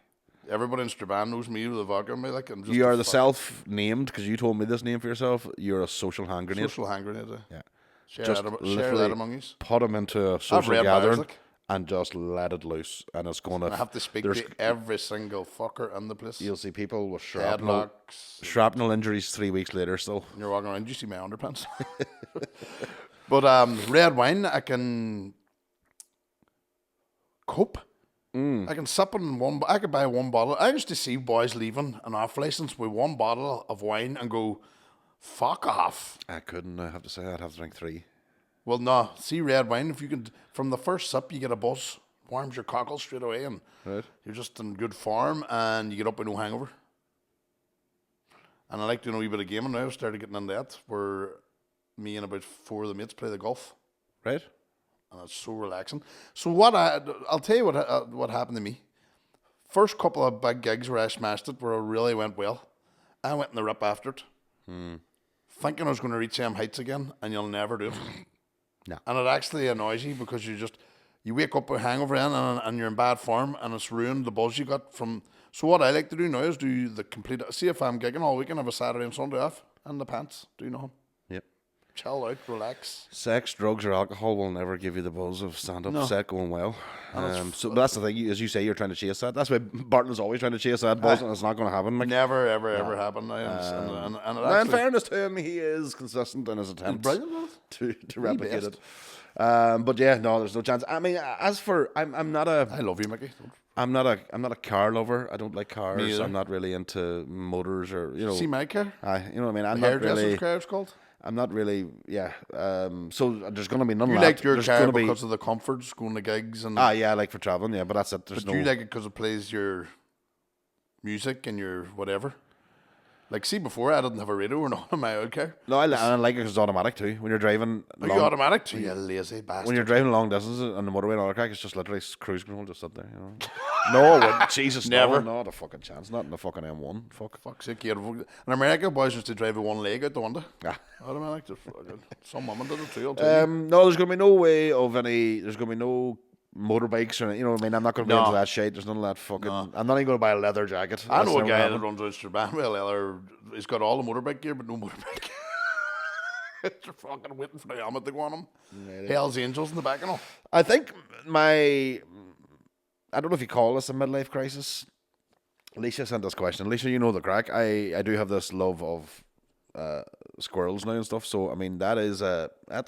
Speaker 2: Everybody in Strabane knows me with the vodka in me. Like, I'm just
Speaker 1: You
Speaker 2: a
Speaker 1: are the self-named, because you told me this name for yourself. You're a social hand grenade.
Speaker 2: social hand grenade.
Speaker 1: Yeah.
Speaker 2: Share,
Speaker 1: Just
Speaker 2: that, share
Speaker 1: literally
Speaker 2: that among you.
Speaker 1: put them into a
Speaker 2: I've
Speaker 1: social
Speaker 2: red bars,
Speaker 1: gathering
Speaker 2: like.
Speaker 1: and just let it loose. And it's going to...
Speaker 2: I have to speak to every single fucker in the place.
Speaker 1: You'll see people with shrapnel
Speaker 2: Headlocks.
Speaker 1: injuries 3 weeks later still.
Speaker 2: And you're walking around, you see my underpants. But red wine, I can cope. I can sip in one. I could buy one bottle. I used to see boys leaving an off license with one bottle of wine and go, "Fuck off."
Speaker 1: I couldn't, I have to say. I'd have to drink 3.
Speaker 2: Well, no. See red wine. If you can, from the first sip, you get a buzz, warms your cockles straight away, and
Speaker 1: Right.
Speaker 2: you're just in good form, and you get up with no hangover. And I like doing a wee bit of gaming now. I've started getting into that, where me and about 4 of the mates play the golf.
Speaker 1: Right?
Speaker 2: And it's so relaxing. So I'll tell you what happened to me. First couple of big gigs where I smashed it, where it really went well. I went in the rip after it, thinking I was going to reach them heights again, and you'll never do it.
Speaker 1: No.
Speaker 2: And it actually annoys you because you wake up with a hangover then, and you're in bad form, and it's ruined the buzz you got from. So what I like to do now is do the complete. See if I'm gigging all weekend, I have a Saturday and Sunday off, and the pants. Do you know?
Speaker 1: Yep.
Speaker 2: chill out, relax.
Speaker 1: Sex, drugs, or alcohol will never give you the buzz of stand-up set going well. So that's the thing. As you say, you're trying to chase that. That's why Barton's always trying to chase that buzz, and it's not going to happen. Like,
Speaker 2: Never, ever happen. And
Speaker 1: in fairness to him, he is consistent in his attempts to replicate it. But yeah, no, there's no chance. I mean, as for I'm not a.
Speaker 2: I love you, Mickey.
Speaker 1: I'm not a car lover. I don't like cars. I'm not really into motors or
Speaker 2: See my car?
Speaker 1: you know what I mean. I'm
Speaker 2: the
Speaker 1: not really.
Speaker 2: Car, it's called.
Speaker 1: I'm not really. Yeah. So there's going to be none of
Speaker 2: You
Speaker 1: that.
Speaker 2: like your
Speaker 1: there's
Speaker 2: car
Speaker 1: gonna
Speaker 2: because of the comforts, going to gigs and.
Speaker 1: Yeah, like for traveling. Yeah, but that's it. There's
Speaker 2: But you like it because it plays your music and your whatever. Like, see, before I didn't have a radio or not in my old car.
Speaker 1: No, I like it because it's automatic too. When you're driving,
Speaker 2: you automatic too, you lazy bastard.
Speaker 1: When you're driving long distances on the motorway and all that, it's just literally cruise control, just sit there. You know. No, I wouldn't. Jesus,
Speaker 2: never.
Speaker 1: No, not a fucking chance. Not in the fucking M1.
Speaker 2: Fuck's sake, in America, boys used to drive with one leg out the window. Automatic, just fucking. Some women did it too.
Speaker 1: No, there's gonna be no way of any. There's gonna be no motorbikes or what I mean. I'm not gonna be into that shit. There's none of that fucking. I'm not even gonna buy a leather jacket.
Speaker 2: I know a guy that runs out Strabane with a leather. He's got all the motorbike gear, but no motorbike. They're fucking waiting for the helmet to go on him. Hell's Angels in the back and all.
Speaker 1: I think I don't know if you call this a midlife crisis. Alicia sent this question. Alicia, you know the crack. I do have this love of squirrels now and stuff. So I mean that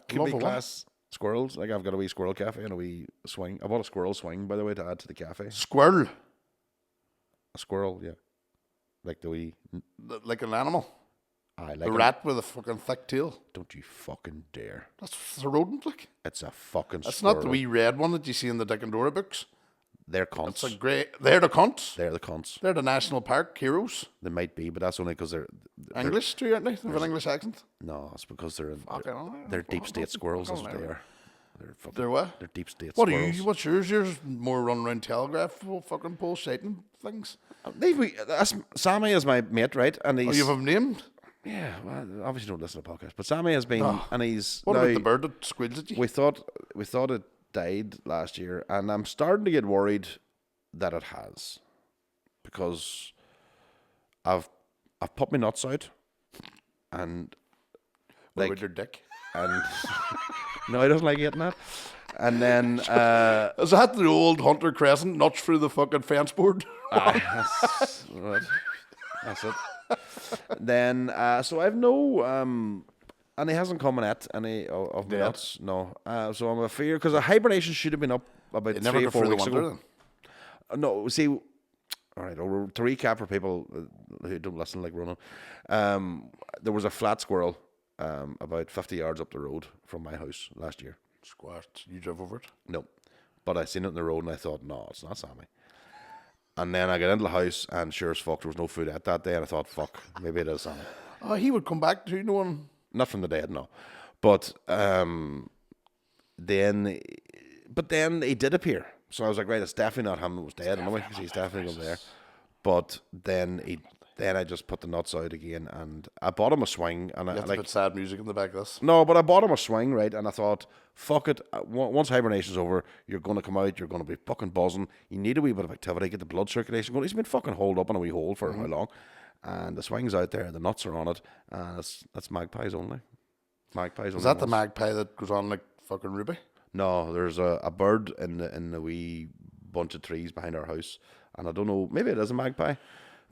Speaker 1: could be class. Squirrels. Like I've got a wee squirrel cafe and a wee swing. I bought a squirrel swing, by the way, to add to the cafe.
Speaker 2: Squirrel?
Speaker 1: A squirrel, yeah. Like the wee...
Speaker 2: Like an animal?
Speaker 1: Like
Speaker 2: a rat with a fucking thick tail?
Speaker 1: Don't you fucking dare.
Speaker 2: That's a rodent, like?
Speaker 1: It's a fucking
Speaker 2: That's
Speaker 1: squirrel.
Speaker 2: not the wee red one that you see in the Dick and Dora books.
Speaker 1: They're cunts.
Speaker 2: It's a grey... They're the cunts?
Speaker 1: They're the cunts.
Speaker 2: They're the national park heroes?
Speaker 1: They might be, but that's only because they're
Speaker 2: English too, aren't they? They have an English accent?
Speaker 1: No, it's because they're deep state squirrels, that's what they are.
Speaker 2: They're what?
Speaker 1: They're deep state
Speaker 2: what
Speaker 1: squirrels.
Speaker 2: Are you? What's yours? Yours more run around telegraph fucking pole sighting things?
Speaker 1: Sammy is my mate, right? And he's...
Speaker 2: Oh, you have him named?
Speaker 1: Yeah, well, obviously don't listen to podcasts, but Sammy has been, and he's...
Speaker 2: What about the bird that squeals at you?
Speaker 1: We thought it died last year, and I'm starting to get worried that it has, because I've popped my nuts out, and
Speaker 2: what about your dick?
Speaker 1: And no, he doesn't like eating that. And then
Speaker 2: is that the old Hunter Crescent nuts through the fucking fence board?
Speaker 1: That's it. Then so I've no and he hasn't come at any of my nuts. No. So I'm a fear because a hibernation should have been up about 3 or 4 weeks ago. No, see. All right, to recap for people who don't listen like Ronan, there was a flat squirrel about 50 yards up the road from my house last year.
Speaker 2: Squashed. You drove over it?
Speaker 1: No. But I seen it in the road and I thought, no, it's not Sammy. And then I got into the house and sure as fuck, there was no food at that day. And I thought, fuck, maybe it is Sammy.
Speaker 2: Oh, he would come back to no one.
Speaker 1: Not from the dead, no. But then he did appear. So I was like, right, it's definitely not him that was dead. Anyway, because he's definitely over there. But then I just put the nuts out again, and I bought him a swing. And
Speaker 2: you have to put sad music in the back of this.
Speaker 1: No, but I bought him a swing, right? And I thought, fuck it. Once hibernation's over, you're going to come out. You're going to be fucking buzzing. You need a wee bit of activity, get the blood circulation going. He's been fucking holed up in a wee hole for how long? And the swing's out there. The nuts are on it. That's magpies only. Magpies only.
Speaker 2: Is that the magpie that goes on like fucking Ruby?
Speaker 1: No, there's a bird in the wee bunch of trees behind our house, and I don't know. Maybe it is a magpie.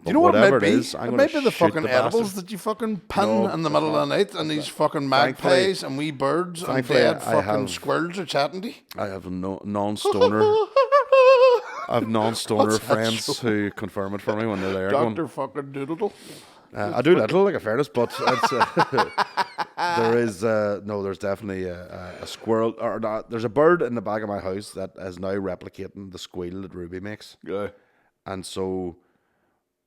Speaker 2: Do you know what it might be?
Speaker 1: It
Speaker 2: might be the fucking edibles that you fucking pin in the middle of the night, and these fucking magpies and wee birds and dead fucking squirrels are chatting to you.
Speaker 1: I have non-stoner. I have non-stoner friends who confirm it for me when they're there.
Speaker 2: Dr. fucking Doodle.
Speaker 1: I do little, like a fairness, but it's, there's definitely a squirrel, or not, there's a bird in the back of my house that is now replicating the squeal that Ruby makes.
Speaker 2: Yeah.
Speaker 1: And so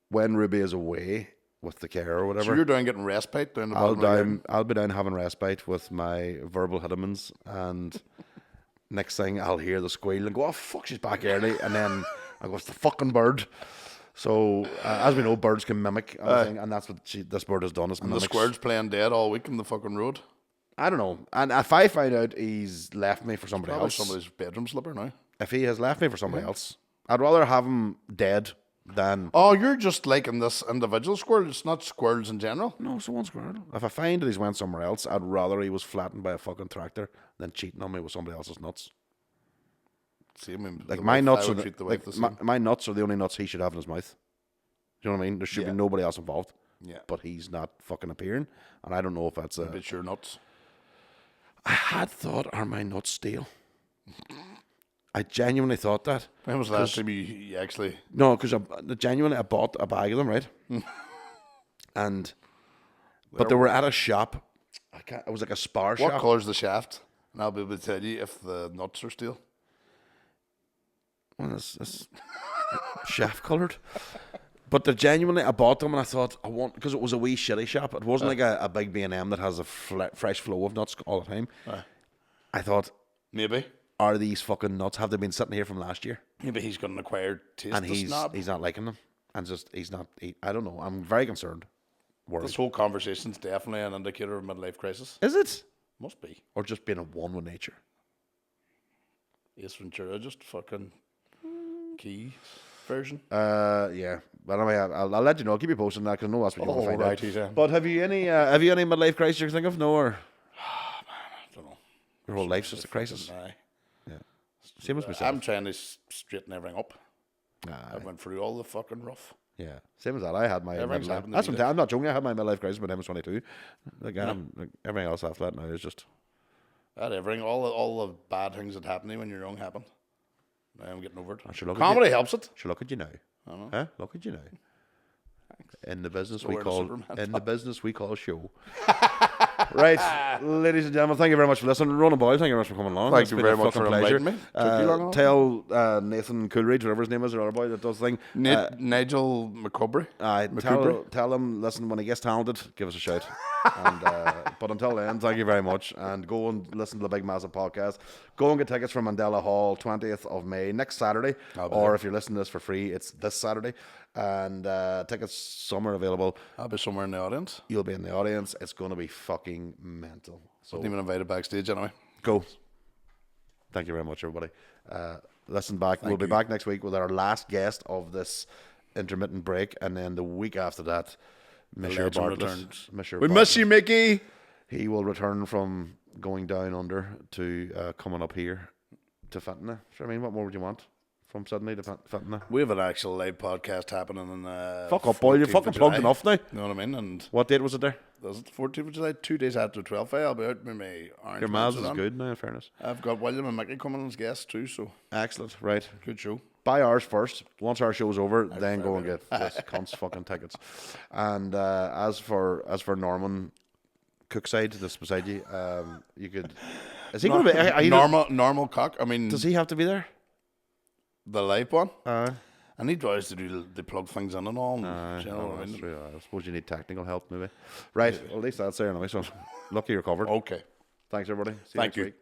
Speaker 1: when Ruby is away with the care or whatever,
Speaker 2: so you're down getting respite down the bottom.
Speaker 1: I'll be down having respite with my verbal vitamins, and next thing I'll hear the squeal and go, oh fuck, she's back early, and then I go, it's the fucking bird. So as we know, birds can mimic everything, and that's what this bird has done.
Speaker 2: And the squirrel's playing dead all week in the fucking road.
Speaker 1: I don't know. And if I find out he's left me for somebody else,
Speaker 2: somebody's bedroom slipper now.
Speaker 1: If he has left me for somebody else, I'd rather have him dead than...
Speaker 2: Oh, you're just liking this individual squirrel. It's not squirrels in general.
Speaker 1: No, so one squirrel. If I find that he's went somewhere else, I'd rather he was flattened by a fucking tractor than cheating on me with somebody else's nuts.
Speaker 2: See, I mean,
Speaker 1: Like my nuts are
Speaker 2: my
Speaker 1: my nuts are the only nuts he should have in his mouth. Do you know what I mean? There should be nobody else involved.
Speaker 2: Yeah.
Speaker 1: But he's not fucking appearing, and I don't know if that's a...
Speaker 2: Maybe it's your nuts.
Speaker 1: I had thought, are my nuts stale? I genuinely thought that.
Speaker 2: When was the last time you actually...
Speaker 1: No, because I bought a bag of them, right? And... But they were at a shop. It was like a spar shop.
Speaker 2: What colour's the shaft? And I'll be able to tell you if the nuts are steel.
Speaker 1: Well, it's shaft coloured. But they're genuinely, I bought them and I thought, because it was a wee shitty shop. It wasn't like a big B&M that has a fresh flow of nuts all the time. I thought,
Speaker 2: maybe.
Speaker 1: Are these fucking nuts, have they been sitting here from last year?
Speaker 2: Maybe he's got an acquired taste.
Speaker 1: And he's not liking them. And I don't know. I'm very concerned. Worried.
Speaker 2: This whole conversation's definitely an indicator of midlife crisis.
Speaker 1: Is it?
Speaker 2: Must be.
Speaker 1: Or just being at one with nature.
Speaker 2: Ace Ventura, just fucking key version.
Speaker 1: Yeah. But anyway, I'll let you know. I'll keep you posted on that because I know that's what you want to find out.
Speaker 2: Yeah.
Speaker 1: But have you any midlife crisis you can think of? No, or
Speaker 2: I don't know.
Speaker 1: Your whole life's just a crisis. Yeah. Same as myself.
Speaker 2: I'm trying to straighten everything up. I went through all the fucking rough.
Speaker 1: Yeah, same as that. I had my
Speaker 2: Everything's
Speaker 1: midlife.
Speaker 2: happened to
Speaker 1: That's
Speaker 2: me
Speaker 1: what I'm not joking. I had my midlife crisis when I was 22. Like, everything else after that now is just...
Speaker 2: I had everything. All the bad things that happened to you when you're young happened. Now I'm getting over it. Comedy helps it.
Speaker 1: Sure, look at you now.
Speaker 2: I know.
Speaker 1: Huh? Look at you now.
Speaker 2: Thanks.
Speaker 1: In the business we call show. Right, ladies and gentlemen, thank you very much for listening. Ronan Boyle, thank you very much for coming along.
Speaker 2: Thank you very much for inviting me. Took you long
Speaker 1: tell Nathan Coolidge, whatever his name is, the other boy that does the thing.
Speaker 2: Nigel McCubbry.
Speaker 1: Tell him, listen, when he gets talented, give us a shout. And but until then, thank you very much, and go and listen to the Big Massive podcast. Go and get tickets for Mandela Hall 20th of May next Saturday, or if you're listening to this for free, it's this Saturday. And tickets somewhere available.
Speaker 2: I'll be somewhere in the audience.
Speaker 1: You'll be in the audience. It's going to be fucking mental. So
Speaker 2: wasn't even invited backstage anyway.
Speaker 1: Go. Thank you very much, everybody. Listen back. We'll be back next week with our last guest of this intermittent break, and then the week after that, Monsieur Bartlett.
Speaker 2: We miss you, Mickey.
Speaker 1: He will return from going down under to coming up here to Fentanyl. Sure, I mean, what more would you want? From Sydney to Fentanyl.
Speaker 2: We have an actual live podcast happening on
Speaker 1: fuck up, Boyle. You're fucking plugged enough now.
Speaker 2: You know what I mean? And
Speaker 1: what date was it there?
Speaker 2: Was it the 14th of July? 2 days after 12th. I'll be out with my orange.
Speaker 1: Your Maz is good now, in fairness.
Speaker 2: I've got William and Mickey coming as guests too, so.
Speaker 1: Excellent, right.
Speaker 2: Good show.
Speaker 1: Buy ours first. Once our show's over, then go and get this cunt's fucking tickets. And as for Norman Cookside, this beside you, you could... Is he going to be...
Speaker 2: Normal cock? I mean...
Speaker 1: Does he have to be there?
Speaker 2: The live one? I need guys to do the plug things in and all. You know what I mean?
Speaker 1: I suppose you need technical help, maybe. Right, well, at least that's there anyway, so lucky you're covered.
Speaker 2: Okay.
Speaker 1: Thanks, everybody. See you
Speaker 2: Thank
Speaker 1: next
Speaker 2: you.
Speaker 1: week.